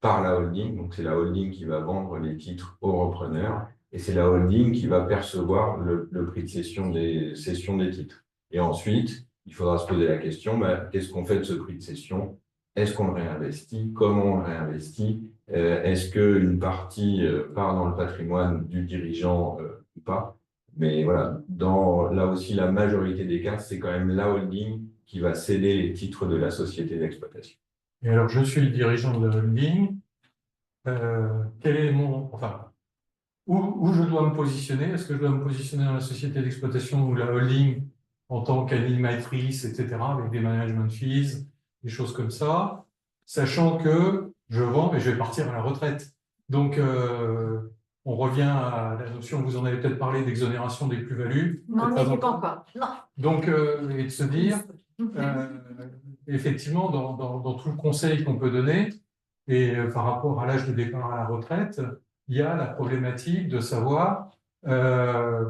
par la holding. Donc, c'est la holding qui va vendre les titres au repreneur et c'est la holding qui va percevoir le prix de cession des titres. Et ensuite, il faudra se poser la question, qu'est-ce qu'on fait de ce prix de cession? Est-ce qu'on le réinvestit? Comment on le réinvestit? Est-ce qu'une partie part dans le patrimoine du dirigeant ou pas? Mais voilà, là aussi, la majorité des cas, c'est quand même la holding qui va céder les titres de la société d'exploitation.
Et alors, je suis le dirigeant de la holding. Quel est enfin, où je dois me positionner? Est-ce que je dois me positionner dans la société d'exploitation ou la holding en tant qu'animatrice, etc., avec des management fees, des choses comme ça, sachant que je vends et je vais partir à la retraite. Donc, on revient à la notion, vous en avez peut-être parlé, d'exonération des plus-values.
Non,
Peut-être
n'y est pas
encore.
encore. Non.
Donc, et de se dire, effectivement, dans tout le conseil qu'on peut donner, et par rapport à l'âge de départ à la retraite, il y a la problématique de savoir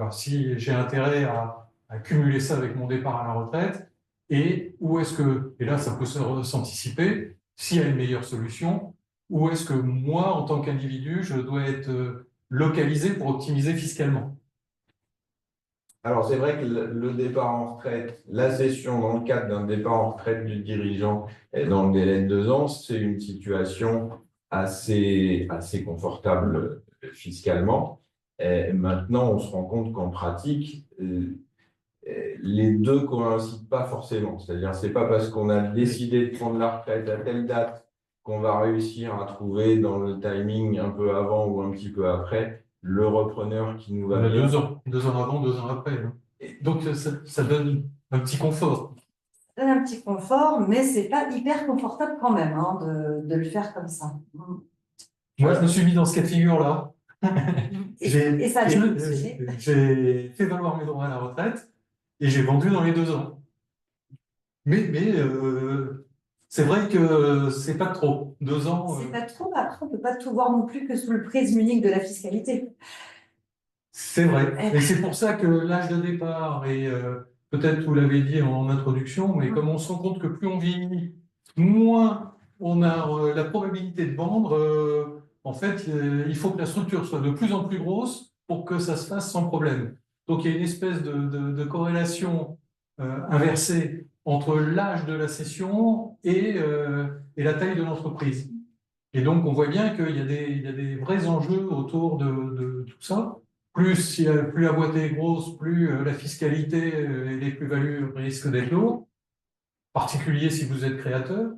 si j'ai intérêt à cumuler ça avec mon départ à la retraite, et où est-ce que, et là ça peut s'anticiper, s'il y a une meilleure solution, où est-ce que moi, en tant qu'individu, je dois être localisé pour optimiser fiscalement.
Alors, c'est vrai que le départ en retraite, la cession dans le cadre d'un départ en retraite du dirigeant et dans le délai de 2 ans, c'est une situation assez confortable fiscalement. Et maintenant, on se rend compte qu'en pratique, les deux coïncident pas forcément. C'est-à-dire, c'est pas parce qu'on a décidé de prendre la retraite à telle date qu'on va réussir à trouver dans le timing un peu avant ou un petit peu après le repreneur qui nous va
On a
bien.
2 ans avant, 2 ans après. Hein. Donc ça donne un petit confort.
Ça donne un petit confort, mais c'est pas hyper confortable quand même hein, de le faire comme ça.
Moi, je me suis mis dans ce cas de figure-là.
Et ça a bien fonctionné.
J'ai fait valoir mes droits à la retraite et j'ai vendu dans les 2 ans. Mais c'est vrai que c'est pas trop. 2 ans.
C'est pas trop, après on peut pas tout voir non plus que sous le prisme unique de la fiscalité.
C'est vrai. Et c'est pour ça que l'âge de départ, et peut-être vous l'avez dit en introduction, mais comme on se rend compte que plus on vieillit, moins on a la probabilité de vendre, en fait, il faut que la structure soit de plus en plus grosse pour que ça se fasse sans problème. Donc il y a une espèce de corrélation inversée entre l'âge de la cession et la taille de l'entreprise. Et donc on voit bien qu'il y a des vrais enjeux autour de tout ça. Plus la boîte est grosse, plus la fiscalité et les plus-values risquent d'être lourdes, en particulier si vous êtes créateur.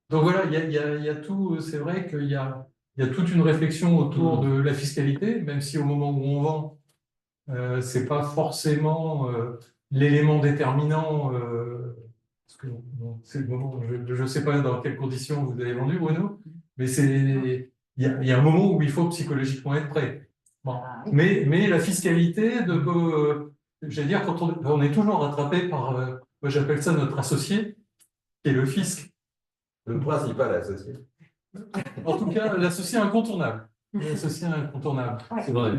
Donc voilà, il y a tout, c'est vrai qu'il y a toute une réflexion autour de la fiscalité, même si au moment où on vend, c'est pas forcément l'élément déterminant, parce que c'est le moment, je ne sais pas dans quelles conditions vous avez vendu, Bruno, mais il y a un moment où il faut psychologiquement être prêt. Bon. Mais la fiscalité, j'allais dire, quand on est toujours rattrapé par, moi j'appelle ça notre associé, qui est le fisc.
Le principal associé.
En tout cas, l'associé incontournable. L'associé incontournable.
C'est vrai.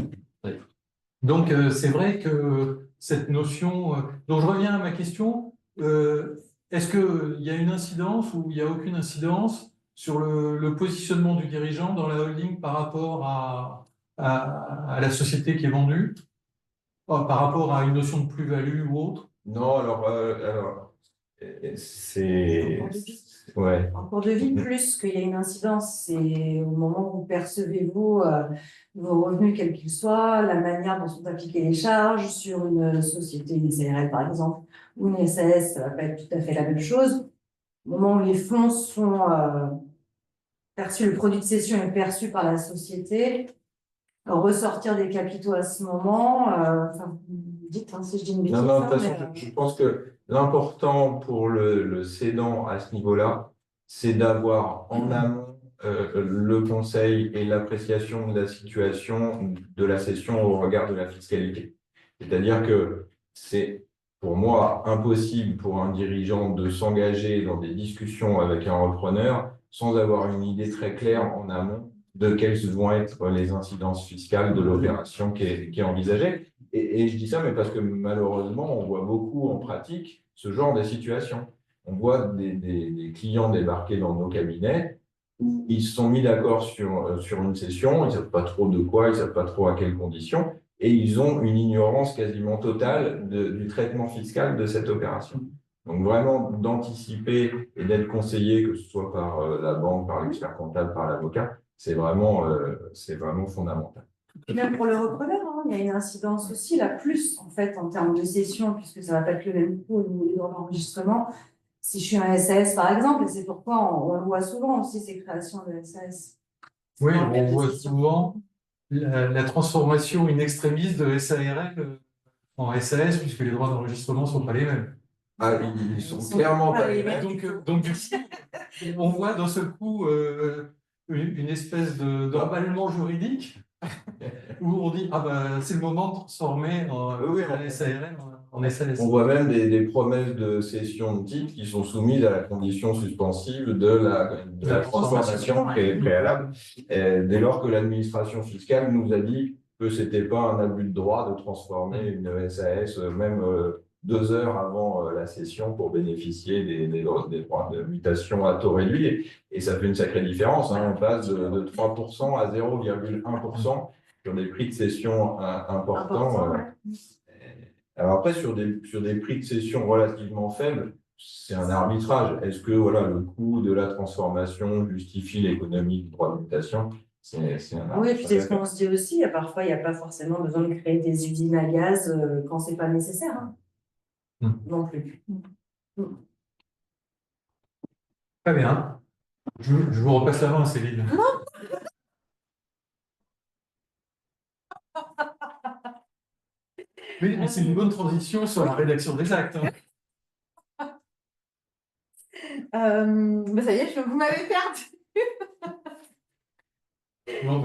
Donc, c'est vrai que cette notion. Donc, je reviens à ma question. Est-ce qu'il y a une incidence ou il n'y a aucune incidence sur le positionnement du dirigeant dans la holding par rapport à la société qui est vendue, par rapport à une notion de plus-value ou autre?
Non, alors c'est. Ouais.
En cours de vie, plus qu'il y a une incidence, c'est au moment où vous percevez vos revenus, quels qu'ils soient, la manière dont sont appliquées les charges sur une société, une SARL par exemple, ou une SAS, ça ne va pas être tout à fait la même chose. Au moment où les fonds sont perçus, le produit de cession est perçu par la société, ressortir des capitaux à ce moment, enfin, dites si je dis une bêtise.
Non, de toute façon, je pense que l'important pour le cédant à ce niveau-là, c'est d'avoir en amont le conseil et l'appréciation de la situation de la cession au regard de la fiscalité. C'est-à-dire que c'est pour moi, impossible pour un dirigeant de s'engager dans des discussions avec un repreneur sans avoir une idée très claire en amont de quelles vont être les incidences fiscales de l'opération qui est envisagée. Et je dis ça, mais parce que malheureusement, on voit beaucoup en pratique ce genre de situation. On voit des clients débarquer dans nos cabinets où ils se sont mis d'accord sur une session, ils ne savent pas trop de quoi, ils ne savent pas trop à quelles conditions, et ils ont une ignorance quasiment totale du traitement fiscal de cette opération. Donc vraiment d'anticiper et d'être conseillé, que ce soit par la banque, par l'expert comptable, par l'avocat, c'est vraiment fondamental.
Même pour le repreneur, hein, il y a une incidence aussi, la plus en fait en termes de cession, puisque ça ne va pas être le même coût au niveau des droits d'enregistrement. Si je suis un SAS par exemple, et c'est pourquoi on le voit souvent aussi ces créations de SAS.
Oui,
Dans le cadre
on
de
voit
cession.
souvent la transformation in extremis de SARL en SAS, puisque les droits d'enregistrement ne sont pas les mêmes.
Ah, ils sont clairement pas les mêmes.
Donc du coup, on voit dans ce coup une espèce d'emballement juridique où on dit ah ben c'est le moment de transformer
Oui,
un SARL en SAS.
On voit même des promesses de cession de titres qui sont soumises à la condition suspensive de la transformation préalable, dès lors que l'administration fiscale nous a dit que ce n'était pas un abus de droit de transformer une SAS même 2 heures avant la cession pour bénéficier des droits de mutation à taux réduit. Et ça fait une sacrée différence, hein. On passe de 3% à 0,1% sur des prix de cession importants.
Ouais.
Alors après, sur des prix de cession relativement faibles, c'est un arbitrage. Est-ce que voilà, le coût de la transformation justifie l'économie du droit de mutation? C'est un
Oui,
arbitrage.
puis c'est ce qu'on se dit aussi. Parfois, il n'y a pas forcément besoin de créer des usines à gaz quand ce n'est pas nécessaire, hein. Non plus.
Très bien. Je vous repasse la main, Céline. Mais c'est une bonne transition sur la rédaction des actes, hein.
Mais ça y est, vous m'avez perdu.
Non,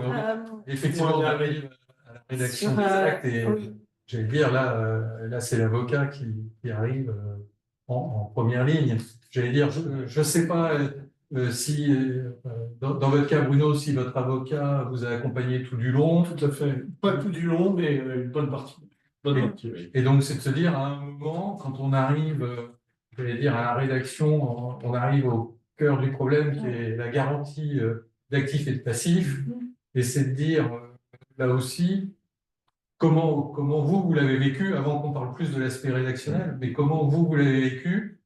mais effectivement, on arrive à la rédaction
Sur,
des actes et
oui.
j'allais dire, là c'est l'avocat qui arrive en première ligne. J'allais dire, je ne sais pas si, dans votre cas, Bruno, si votre avocat vous a accompagné tout du long.
Tout à fait. Pas tout du long, mais une bonne partie. Bonne partie, oui.
Et donc, c'est de se dire, à un moment, quand on arrive, j'allais dire, à la rédaction, on arrive au cœur du problème qui est la garantie d'actifs et de passifs. Et c'est de dire, là aussi, comment vous l'avez vécu, avant qu'on parle plus de l'aspect rédactionnel, mais comment vous l'avez vécu,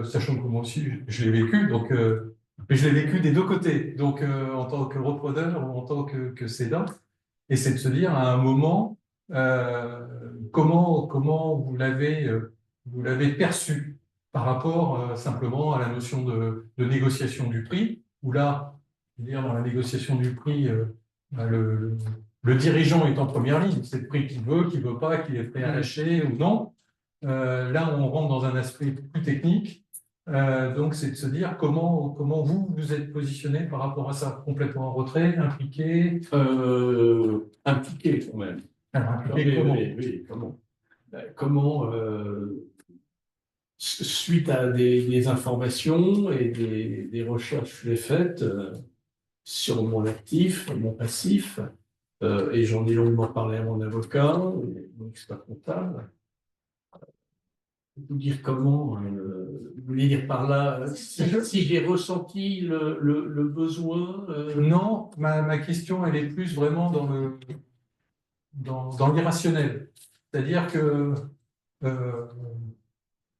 sachant que moi aussi, je l'ai vécu, donc, mais je l'ai vécu des deux côtés, donc en tant que repreneur ou en tant que cédant. Et c'est de se dire, à un moment, comment vous l'avez perçu par rapport simplement à la notion de négociation du prix, où là, je veux dire, dans la négociation du prix, bah, le dirigeant est en première ligne, c'est le prix qu'il veut pas, qu'il est prêt à lâcher ou non. Là, on rentre dans un aspect plus technique. Donc, c'est de se dire comment vous vous êtes positionné par rapport à ça, complètement en retrait, impliqué.
Impliqué quand même.
Alors, impliqué comment?
Oui, comment? Comment, suite à des informations et des recherches que j'ai faites sur mon actif, mon passif, et j'en ai longuement parlé à mon avocat, mon expert comptable. Vous dire comment, vous voulez dire par là, si j'ai ressenti le besoin
Non, ma question, elle est plus vraiment dans l'irrationnel. C'est-à-dire que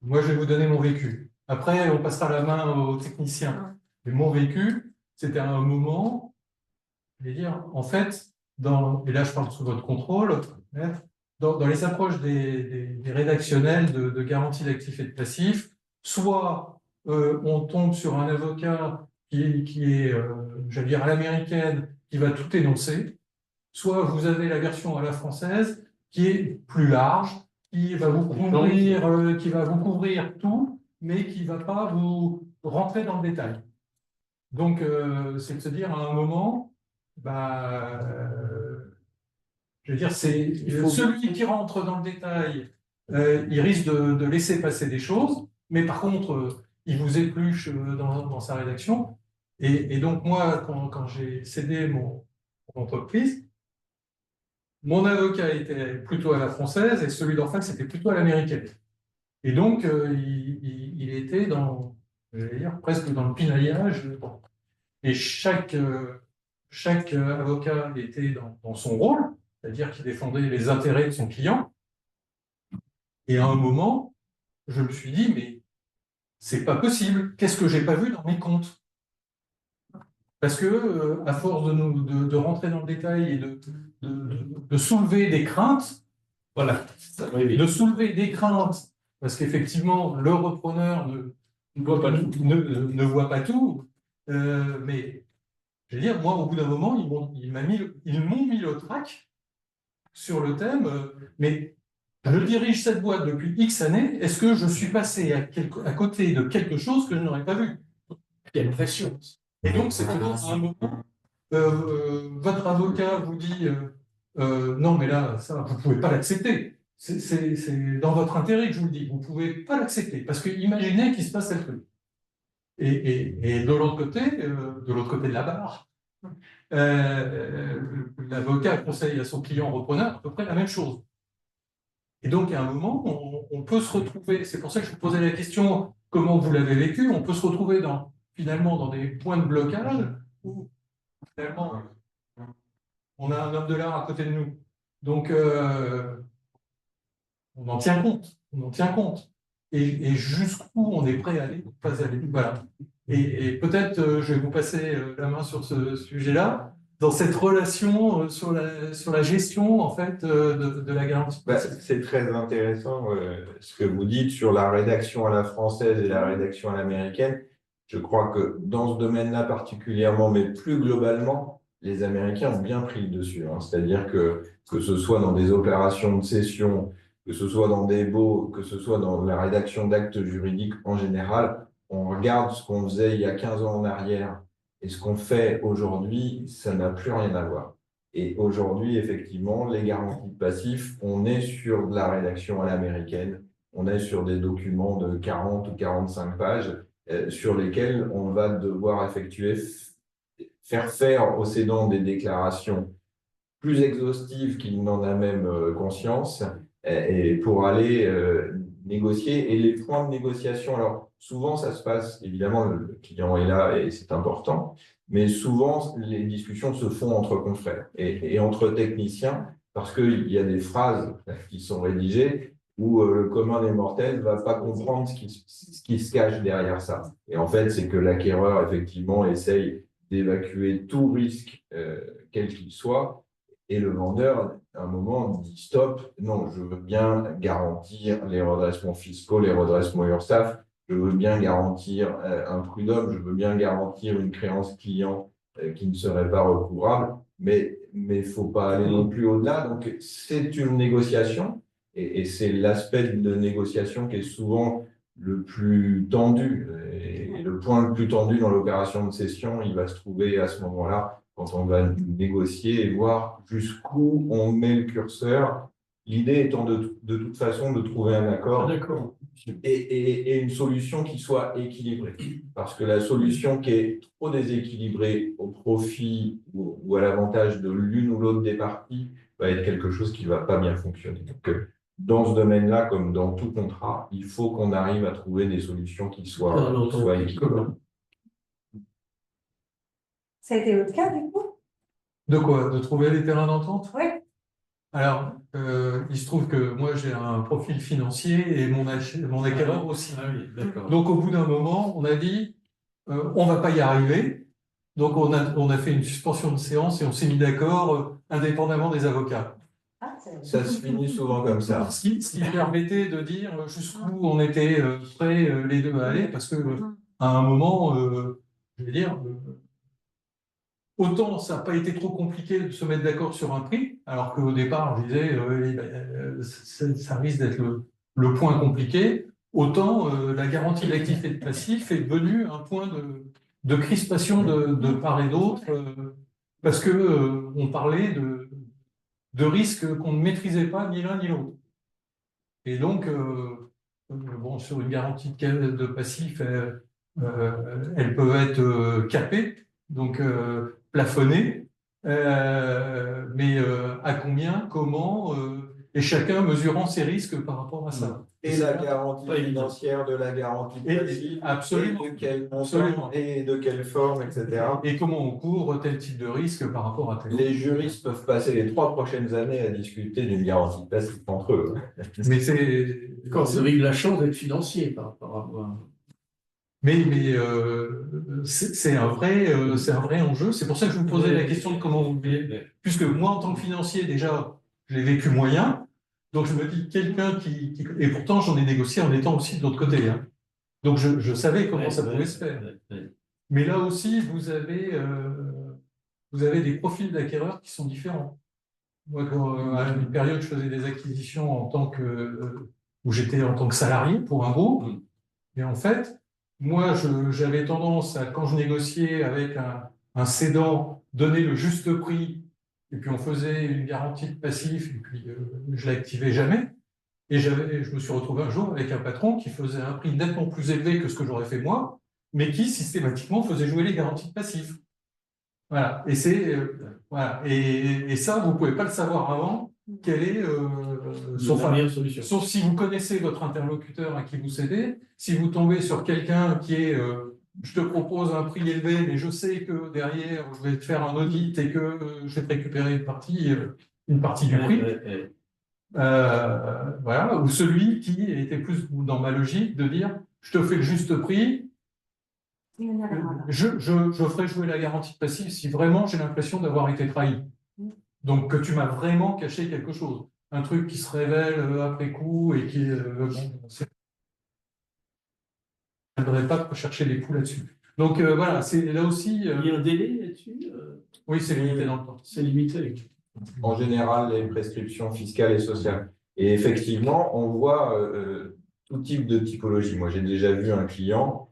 moi, je vais vous donner mon vécu. Après, on passera la main aux techniciens. Mais mon vécu, c'était à un moment, je vais dire, en fait, et là je parle sous votre contrôle, dans les approches des rédactionnels de garantie d'actifs et de passifs, soit on tombe sur un avocat qui est j'allais dire, à l'américaine, qui va tout énoncer, soit vous avez la version à la française qui est plus large, qui va vous couvrir tout, mais qui ne va pas vous rentrer dans le détail. Donc, c'est de se dire à un moment, bah, je veux dire, c'est celui qui rentre dans le détail il risque de laisser passer des choses, mais par contre, il vous épluche dans sa rédaction. Et donc, moi, quand j'ai cédé mon entreprise, mon avocat était plutôt à la française et celui d'en face était plutôt à l'américaine. Et donc, il était j'allais dire, presque dans le pinaillage. Et chaque avocat était dans son rôle, c'est-à-dire qu'il défendait les intérêts de son client. Et à un moment, je me suis dit, mais c'est pas possible. Qu'est-ce que j'ai pas vu dans mes comptes? Parce que, à force de rentrer dans le détail et de soulever des craintes,
Voilà, ça va vite.
de soulever des craintes, parce qu'effectivement, le repreneur
On ne voit pas tout.
ne voit pas tout, mais je veux dire, moi, au bout d'un moment, ils m'ont mis le trac sur le thème, mais je dirige cette boîte depuis X années, est-ce que je suis passé à côté de quelque chose que je n'aurais pas vu?
Quelle pression.
Et donc, c'est toujours à un moment, votre avocat vous dit non, mais là, ça, vous ne pouvez pas l'accepter. C'est dans votre intérêt que je vous le dis, vous ne pouvez pas l'accepter. Parce que imaginez qu'il se passe tel truc. Et de l'autre côté de la barre, l'avocat conseille à son client repreneur à peu près la même chose. Et donc, à un moment, on peut se retrouver, c'est pour ça que je vous posais la question, comment vous l'avez vécu, on peut se retrouver finalement dans des points de blocage où finalement on a un homme de l'art à côté de nous. Donc, on en tient compte, on en tient compte. Et jusqu'où on est prêt à aller, pas aller. Voilà. Et peut-être je vais vous passer la main sur ce sujet-là, dans cette relation sur la gestion en fait de la garantie.
C'est très intéressant ce que vous dites sur la rédaction à la française et la rédaction à l'américaine. Je crois que dans ce domaine-là particulièrement, mais plus globalement, les Américains ont bien pris le dessus. Hein. C'est-à-dire que ce soit dans des opérations de cession, que ce soit dans des baux, que ce soit dans la rédaction d'actes juridiques en général, on regarde ce qu'on faisait il y a 15 ans en arrière et ce qu'on fait aujourd'hui, ça n'a plus rien à voir. Et aujourd'hui, effectivement, les garanties de passifs, on est sur de la rédaction à l'américaine, on est sur des documents de 40 ou 45 pages sur lesquels on va devoir faire au cédant des déclarations plus exhaustives qu'il n'en a même conscience et pour aller négocier. Et les points de négociation, alors souvent ça se passe, évidemment le client est là et c'est important, mais souvent les discussions se font entre confrères et entre techniciens parce qu'il y a des phrases qui sont rédigées où le commun des mortels ne va pas comprendre ce qui se cache derrière ça. Et en fait, c'est que l'acquéreur, effectivement, essaye d'évacuer tout risque, quel qu'il soit, et le vendeur, à un moment, dit stop, non, je veux bien garantir les redressements fiscaux, les redressements URSSAF, je veux bien garantir un prud'homme, je veux bien garantir une créance client qui ne serait pas recouvrable, mais il ne faut pas aller non plus au-delà. Donc, c'est une négociation et c'est l'aspect de négociation qui est souvent le plus tendu. Et le point le plus tendu dans l'opération de cession, il va se trouver à ce moment-là quand on va négocier et voir jusqu'où on met le curseur. L'idée étant de toute façon de trouver un accord et une solution qui soit équilibrée. Parce que la solution qui est trop déséquilibrée au profit ou à l'avantage de l'une ou l'autre des parties va être quelque chose qui ne va pas bien fonctionner. Donc, dans ce domaine-là, comme dans tout contrat, il faut qu'on arrive à trouver des solutions qui soient équilibrées.
Ça a été votre cas, du coup?
De quoi? De trouver les terrains d'entente?
Oui.
Alors, il se trouve que moi j'ai un profil financier et mon acquéreur aussi.
Ah oui, d'accord.
Donc au bout d'un moment, on a dit on va pas y arriver. Donc on a fait une suspension de séance et on s'est mis d'accord indépendamment des avocats.
Ça se finit souvent comme ça.
Ce qui permettait de dire jusqu'où on était prêts les deux à aller, parce que à un moment, je veux dire, autant ça n'a pas été trop compliqué de se mettre d'accord sur un prix, alors qu'au départ, je disais, ça risque d'être le point compliqué, autant la garantie d'actifs et de passifs est devenue un point de crispation de part et d'autre, parce que on parlait de risques qu'on ne maîtrisait pas ni l'un ni l'autre. Et donc, bon, sur une garantie de passif, elles peuvent être capées, donc plafonnées, mais à combien, comment, et chacun mesurant ses risques par rapport à ça.
Et la garantie financière de la garantie passive,
absolument,
et de quel montant,
absolument.
et de quelle forme, etc.
Et comment on couvre tel type de risque par rapport à tel autre.
Les juristes peuvent passer les 3 prochaines années à discuter d'une garantie passive entre eux.
Mais c'est
Quand vous avez eu la chance d'être financier par rapport à...
c'est un vrai enjeu. C'est pour ça que je vous posais la question de comment vous le vivez. Puisque moi, en tant que financier, déjà, je l'ai vécu moyen. Donc, je me dis, quelqu'un et pourtant, j'en ai négocié en étant aussi de l'autre côté, hein. Donc, je savais comment ça pouvait se faire. Mais là aussi, vous avez des profils d'acquéreurs qui sont différents. Moi, à une période, je faisais des acquisitions où j'étais en tant que salarié pour un groupe. Et en fait, moi, j'avais tendance à, quand je négociais avec un cédant, donner le juste prix, et puis on faisait une garantie de passif, et puis je l'activais jamais. Et je me suis retrouvé un jour avec un patron qui faisait un prix nettement plus élevé que ce que j'aurais fait moi, mais qui systématiquement faisait jouer les garanties de passif. Voilà. Et voilà. Et ça, vous pouvez pas le savoir avant. Quelle est
la meilleure solution.
sauf si vous connaissez votre interlocuteur à qui vous cédez, si vous tombez sur quelqu'un qui est je te propose un prix élevé, mais je sais que derrière je vais te faire un audit et que je vais te récupérer une partie du prix. Voilà. Ou celui qui était plus dans ma logique de dire je te fais le juste prix. Je ferai jouer la garantie de passif si vraiment j'ai l'impression d'avoir été trahi. Donc que tu m'as vraiment caché quelque chose. Un truc qui se révèle après coup et qui... bon, je ne voudrais pas chercher les coups là-dessus. Donc voilà, c'est là aussi...
Il y a un délai là-dessus
Oui, c'est limité dans le temps.
C'est limité.
En général, les prescriptions fiscales et sociales. Et effectivement, on voit tout type de typologie. Moi, j'ai déjà vu un client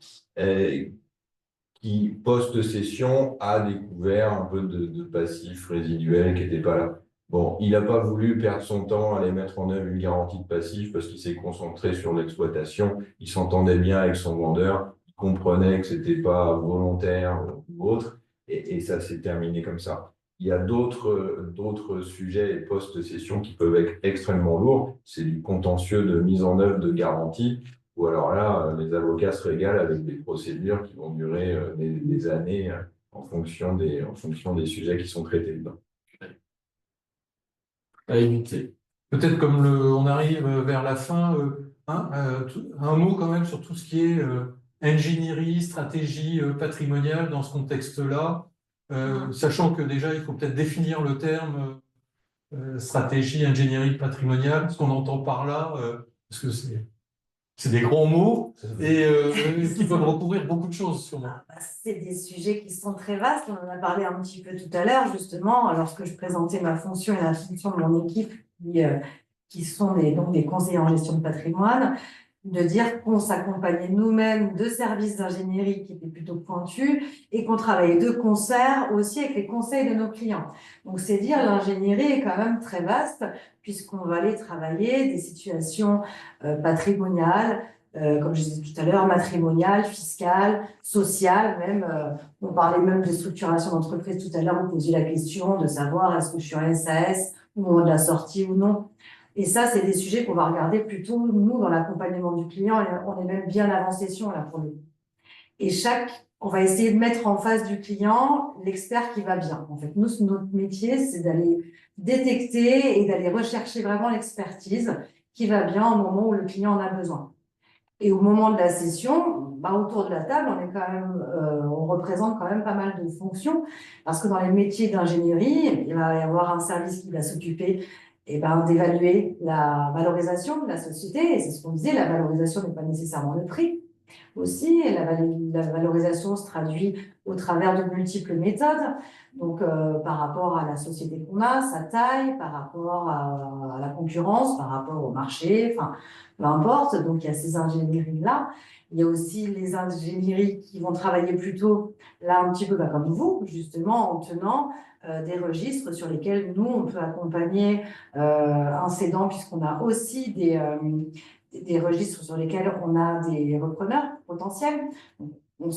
qui, post-cession, a découvert un peu de passif résiduel qui n'était pas là. Bon, il n'a pas voulu perdre son temps à aller mettre en œuvre une garantie de passif parce qu'il s'est concentré sur l'exploitation. Il s'entendait bien avec son vendeur, il comprenait que ce n'était pas volontaire ou autre, et ça s'est terminé comme ça. Il y a d'autres sujets post-cession qui peuvent être extrêmement lourds. C'est du contentieux de mise en œuvre de garantie. Ou alors là, les avocats se régalent avec des procédures qui vont durer des années en fonction des sujets qui sont traités dedans.
À éviter.
Peut-être comme on arrive vers la fin, un mot quand même sur tout ce qui est ingénierie, stratégie patrimoniale dans ce contexte-là, sachant que déjà il faut peut-être définir le terme stratégie, ingénierie patrimoniale, ce qu'on entend par là, parce que c'est des grands mots et qui peuvent recouvrir beaucoup de choses sûrement.
C'est des sujets qui sont très vastes. On en a parlé un petit peu tout à l'heure, justement, lorsque je présentais ma fonction et la fonction de mon équipe, qui sont donc des conseillers en gestion de patrimoine, de dire qu'on s'accompagnait nous-mêmes de services d'ingénierie qui étaient plutôt pointus et qu'on travaillait de concert aussi avec les conseils de nos clients. Donc, c'est dire l'ingénierie est quand même très vaste puisqu'on va aller travailler des situations patrimoniales, comme je disais tout à l'heure, matrimoniales, fiscales, sociales, même. On parlait même de structuration d'entreprise tout à l'heure, on posait la question de savoir est-ce que je suis en SAS au moment de la sortie ou non. Et ça, c'est des sujets qu'on va regarder plutôt, nous, dans l'accompagnement du client. Et on est même bien avant session, là, pour le coup. Et on va essayer de mettre en face du client l'expert qui va bien. En fait, nous, notre métier, c'est d'aller détecter et d'aller rechercher vraiment l'expertise qui va bien au moment où le client en a besoin. Et au moment de la session, autour de la table, on représente quand même pas mal de fonctions, parce que dans les métiers d'ingénierie, il va y avoir un service qui va s'occuper d'évaluer la valorisation de la société. Et c'est ce qu'on disait, la valorisation n'est pas nécessairement le prix. aussi. Et la valorisation se traduit au travers de multiples méthodes. Donc, par rapport à la société qu'on a, sa taille, par rapport à la concurrence, par rapport au marché, enfin, peu importe. Donc, il y a ces ingénieries-là. Il y a aussi les ingénieries qui vont travailler plutôt, là, un petit peu comme vous, justement, en tenant des registres sur lesquels nous, on peut accompagner un cédant, puisqu'on a aussi des registres sur lesquels on a des repreneurs potentiels. On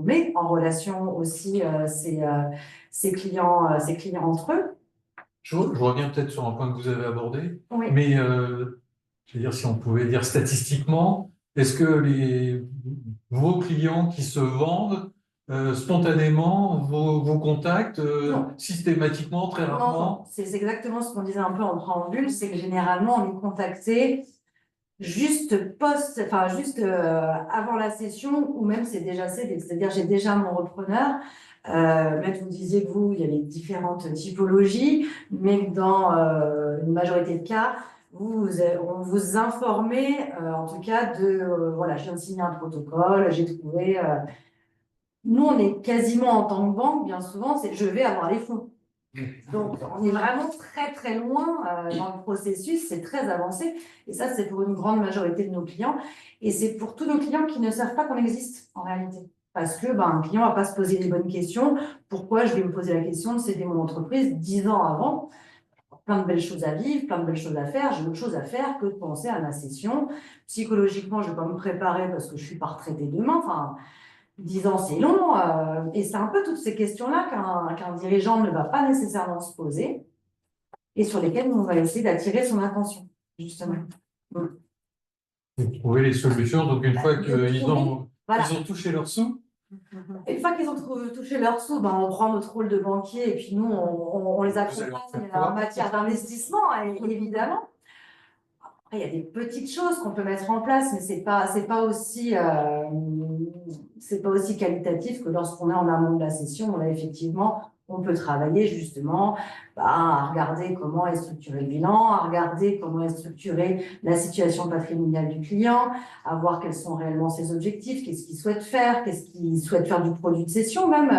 met en relation aussi ces clients entre eux.
Je reviens peut-être sur un point que vous avez abordé,
Oui.
mais je veux dire, si on pouvait dire statistiquement, est-ce que vos clients qui se vendent spontanément vous contactent systématiquement, très
Non,
rarement?
c'est exactement ce qu'on disait un peu en préambule, c'est que généralement on est contacté juste avant la session, ou même c'est déjà cédé, c'est-à-dire j'ai déjà mon repreneur. Même vous disiez que il y avait différentes typologies, mais que dans une majorité de cas, on vous informez, en tout cas, voilà, je viens de signer un protocole, j'ai trouvé. Nous, on est quasiment en tant que banque, bien souvent, c'est je vais avoir les fonds. Donc, on est vraiment très, très loin dans le processus, c'est très avancé. Et ça, c'est pour une grande majorité de nos clients. Et c'est pour tous nos clients qui ne savent pas qu'on existe, en réalité. Parce que un client va pas se poser les bonnes questions. Pourquoi je vais me poser la question de céder mon entreprise 10 ans avant? Plein de belles choses à vivre, plein de belles choses à faire. J'ai autre chose à faire que de penser à ma session. Psychologiquement, je vais pas me préparer parce que je suis pas retraitée demain. Enfin, 10 ans, c'est long. Et c'est un peu toutes ces questions-là qu'un dirigeant ne va pas nécessairement se poser et sur lesquelles on va essayer d'attirer son attention, justement.
Vous trouvez les solutions, donc une fois qu'ils
Voilà.
ils ont touché leur sous,
Une fois qu'ils ont touché leur sous, on prend notre rôle de banquier et puis nous, on les accompagne en matière d'investissement, évidemment. Après, il y a des petites choses qu'on peut mettre en place, mais c'est pas aussi qualitatif que lorsqu'on est en amont de la session. Là, effectivement, on peut travailler justement à regarder comment est structuré le bilan, à regarder comment est structurée la situation patrimoniale du client, à voir quels sont réellement ses objectifs, qu'est-ce qu'il souhaite faire, qu'est-ce qu'il souhaite faire du produit de cession même.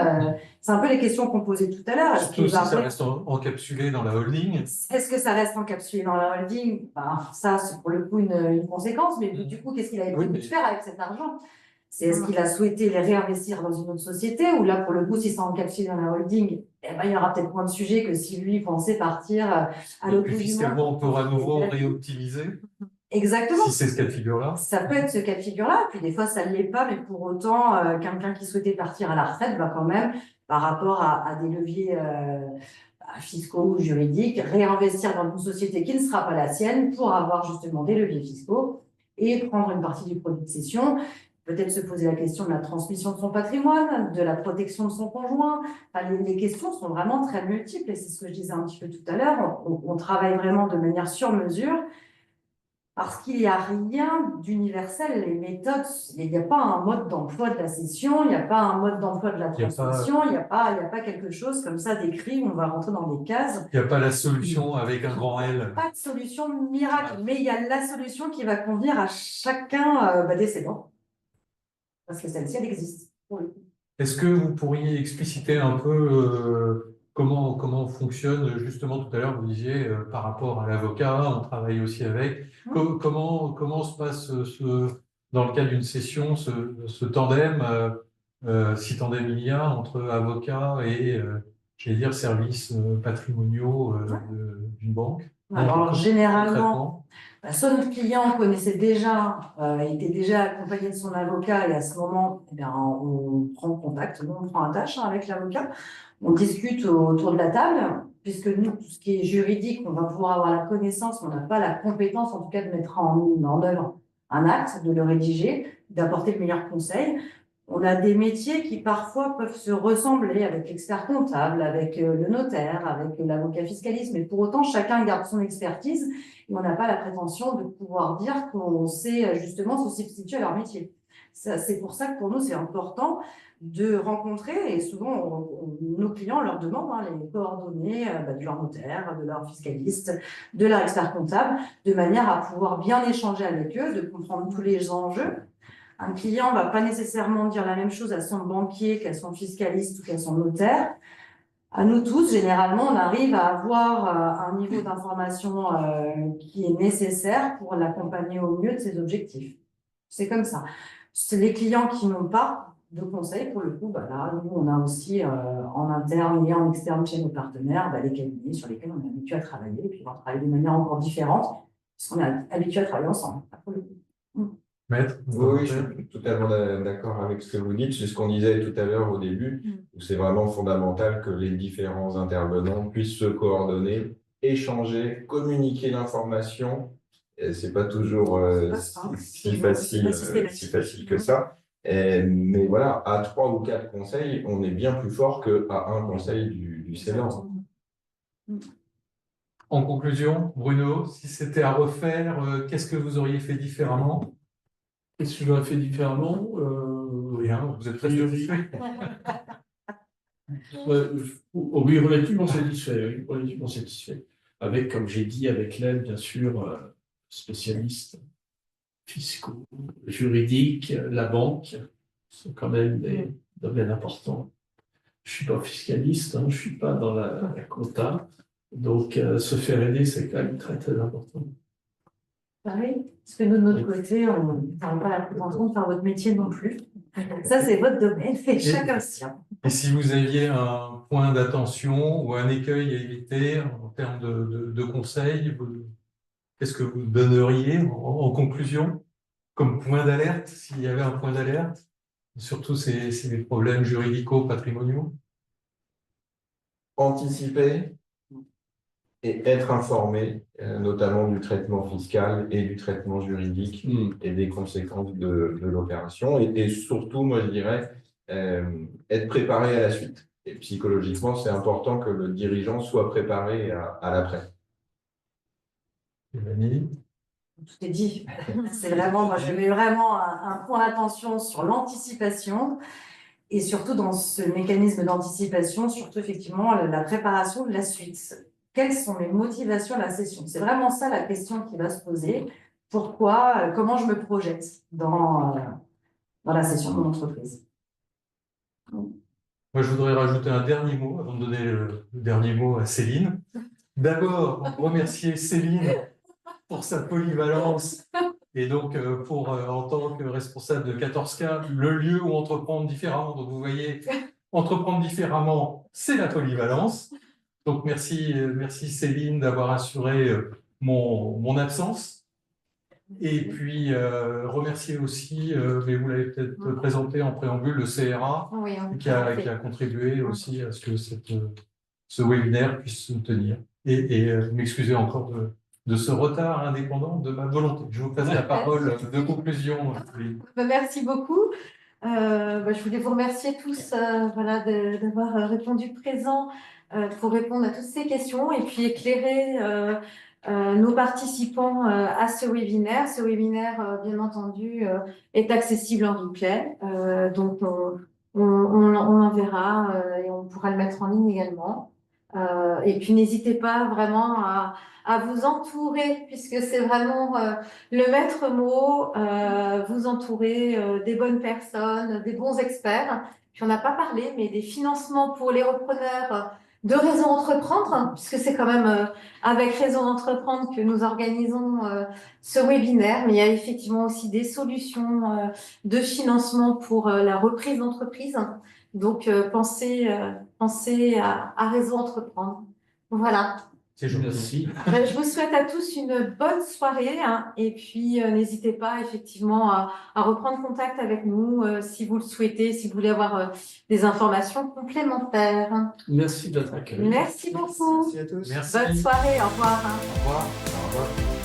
C'est un peu les questions qu'on posait tout à l'heure.
surtout si ça reste encapsulé dans la holding.
Est-ce que ça reste encapsulé dans la holding? Ça, c'est pour le coup une conséquence, mais du coup, qu'est-ce qu'il avait prévu de faire avec cet argent? C'est est-ce qu'il a souhaité les réinvestir dans une autre société, ou là, pour le coup, si c'est encapsulé dans la holding, il y aura peut-être moins de sujets que si lui pensait partir à l'autre bout du monde.
Fiscalement, on peut à nouveau réoptimiser.
Exactement.
Si c'est ce cas de figure-là.
Ça peut être ce cas de figure-là, puis des fois ça ne l'est pas, mais pour autant, quelqu'un qui souhaitait partir à la retraite va quand même, par rapport à des leviers fiscaux ou juridiques, réinvestir dans une société qui ne sera pas la sienne pour avoir justement des leviers fiscaux et prendre une partie du produit de cession. Peut-être se poser la question de la transmission de son patrimoine, de la protection de son conjoint. Enfin, les questions sont vraiment très multiples et c'est ce que je disais un petit peu tout à l'heure. On travaille vraiment de manière sur mesure parce qu'il n'y a rien d'universel. Les méthodes, il n'y a pas un mode d'emploi de la cession, il n'y a pas un mode d'emploi de la transmission, il n'y a pas quelque chose comme ça d'écrit où on va rentrer dans des cases.
Il n'y a pas la solution avec un grand L.
Pas de solution miracle, mais il y a la solution qui va convenir à chacun des cédants. Parce que celle-ci, elle existe.
Est-ce que vous pourriez expliciter un peu comment fonctionne, justement, tout à l'heure, vous disiez, par rapport à l'avocat, on travaille aussi avec. Comment se passe dans le cas d'une session, ce tandem, si tandem il y a, entre avocat et, j'allais dire, services patrimoniaux d'une banque?
Alors, généralement, soit notre client connaissait déjà, était déjà accompagné de son avocat, et à ce moment, on prend contact, on prend attache avec l'avocat, on discute autour de la table, puisque nous, tout ce qui est juridique, on va pouvoir avoir la connaissance, mais on n'a pas la compétence, en tout cas, de mettre en œuvre un acte, de le rédiger, d'apporter le meilleur conseil. On a des métiers qui parfois peuvent se ressembler avec l'expert comptable, avec le notaire, avec l'avocat fiscaliste, mais pour autant, chacun garde son expertise et on n'a pas la prétention de pouvoir dire qu'on sait justement se substituer à leur métier. C'est pour ça que pour nous, c'est important de rencontrer, et souvent, nos clients leur demandent les coordonnées de leur notaire, de leur fiscaliste, de leur expert comptable, de manière à pouvoir bien échanger avec eux, de comprendre tous les enjeux, Un client va pas nécessairement dire la même chose à son banquier qu'à son fiscaliste ou qu'à son notaire. À nous tous, généralement, on arrive à avoir un niveau d'information qui est nécessaire pour l'accompagner au mieux de ses objectifs. C'est comme ça. C'est les clients qui n'ont pas de conseils, pour le coup, bah là, nous, on a aussi en interne et en externe chez nos partenaires, les cabinets sur lesquels on est habitué à travailler, et puis on travaille de manière encore différente, parce qu'on est habitué à travailler ensemble, pour le coup.
Maître,
Oui, je suis totalement d'accord avec ce que vous dites. C'est ce qu'on disait tout à l'heure au début, où c'est vraiment fondamental que les différents intervenants puissent se coordonner, échanger, communiquer l'information. Et c'est pas toujours si facile que ça. Mais voilà, à 3 ou 4 conseils, on est bien plus fort qu'à un conseil du cédant.
En conclusion, Bruno, si c'était à refaire, qu'est-ce que vous auriez fait différemment?
Qu'est-ce que j'aurais fait différemment?
Rien, vous êtes très satisfait.
Oui, relativement satisfait, oui, relativement satisfait. Avec, comme j'ai dit, avec l'aide, bien sûr, spécialistes fiscaux, juridiques, la banque, sont quand même des domaines importants. Je suis pas fiscaliste, je suis pas dans la compta, donc se faire aider, c'est quand même très très important.
Pareil, parce que nous, de notre côté, on n'a pas la prétention de faire votre métier non plus. Ça, c'est votre domaine, et chacun le sien.
Et si vous aviez un point d'attention ou un écueil à éviter en termes de conseils, qu'est-ce que vous donneriez en conclusion comme point d'alerte, s'il y avait un point d'alerte, surtout ces problèmes juridico-patrimoniaux?
Anticiper et être informé, notamment du traitement fiscal et du traitement juridique et des conséquences de l'opération. Et surtout, moi, je dirais, être préparé à la suite. Et psychologiquement, c'est important que le dirigeant soit préparé à l'après.
Mélanie?
Tout est dit. C'est vraiment, moi, je mets vraiment un point d'attention sur l'anticipation et surtout dans ce mécanisme d'anticipation, surtout effectivement la préparation de la suite. Quelles sont mes motivations à la session? C'est vraiment ça la question qui va se poser. Pourquoi, comment je me projette dans la session de mon entreprise?
Moi, je voudrais rajouter un dernier mot avant de donner le dernier mot à Céline. D'abord, remercier Céline pour sa polyvalence et donc pour, en tant que responsable de 14K, le lieu où entreprendre différemment. Donc, vous voyez, entreprendre différemment, c'est la polyvalence. Donc, merci Céline d'avoir assuré mon absence. Et puis, remercier aussi, mais vous l'avez peut-être présenté en préambule, le CRA,
Oui,
qui a contribué aussi à ce que ce webinaire puisse se tenir. Et m'excuser encore de ce retard indépendant de ma volonté. Je vous passe la parole de conclusion.
Merci beaucoup. Je voulais vous remercier tous d'avoir répondu présent pour répondre à toutes ces questions et puis éclairer nos participants à ce webinaire. Ce webinaire, bien entendu, est accessible en replay. Donc, on l'enverra et on pourra le mettre en ligne également. Et puis, n'hésitez pas vraiment à vous entourer, puisque c'est vraiment le maître mot, vous entourer des bonnes personnes, des bons experts. Puis on n'a pas parlé, mais des financements pour les repreneurs de Réseau Entreprendre, puisque c'est quand même avec Réseau Entreprendre que nous organisons ce webinaire. Mais il y a effectivement aussi des solutions de financement pour la reprise d'entreprise. Donc pensez à Réseau Entreprendre. Voilà.
C'est gentil.
Merci.
Je vous souhaite à tous une bonne soirée et puis n'hésitez pas effectivement à reprendre contact avec nous si vous le souhaitez, si vous voulez avoir des informations complémentaires.
Merci de votre accueil.
Merci beaucoup.
Merci à tous.
Merci.
Bonne soirée, au revoir.
Au revoir. Au revoir.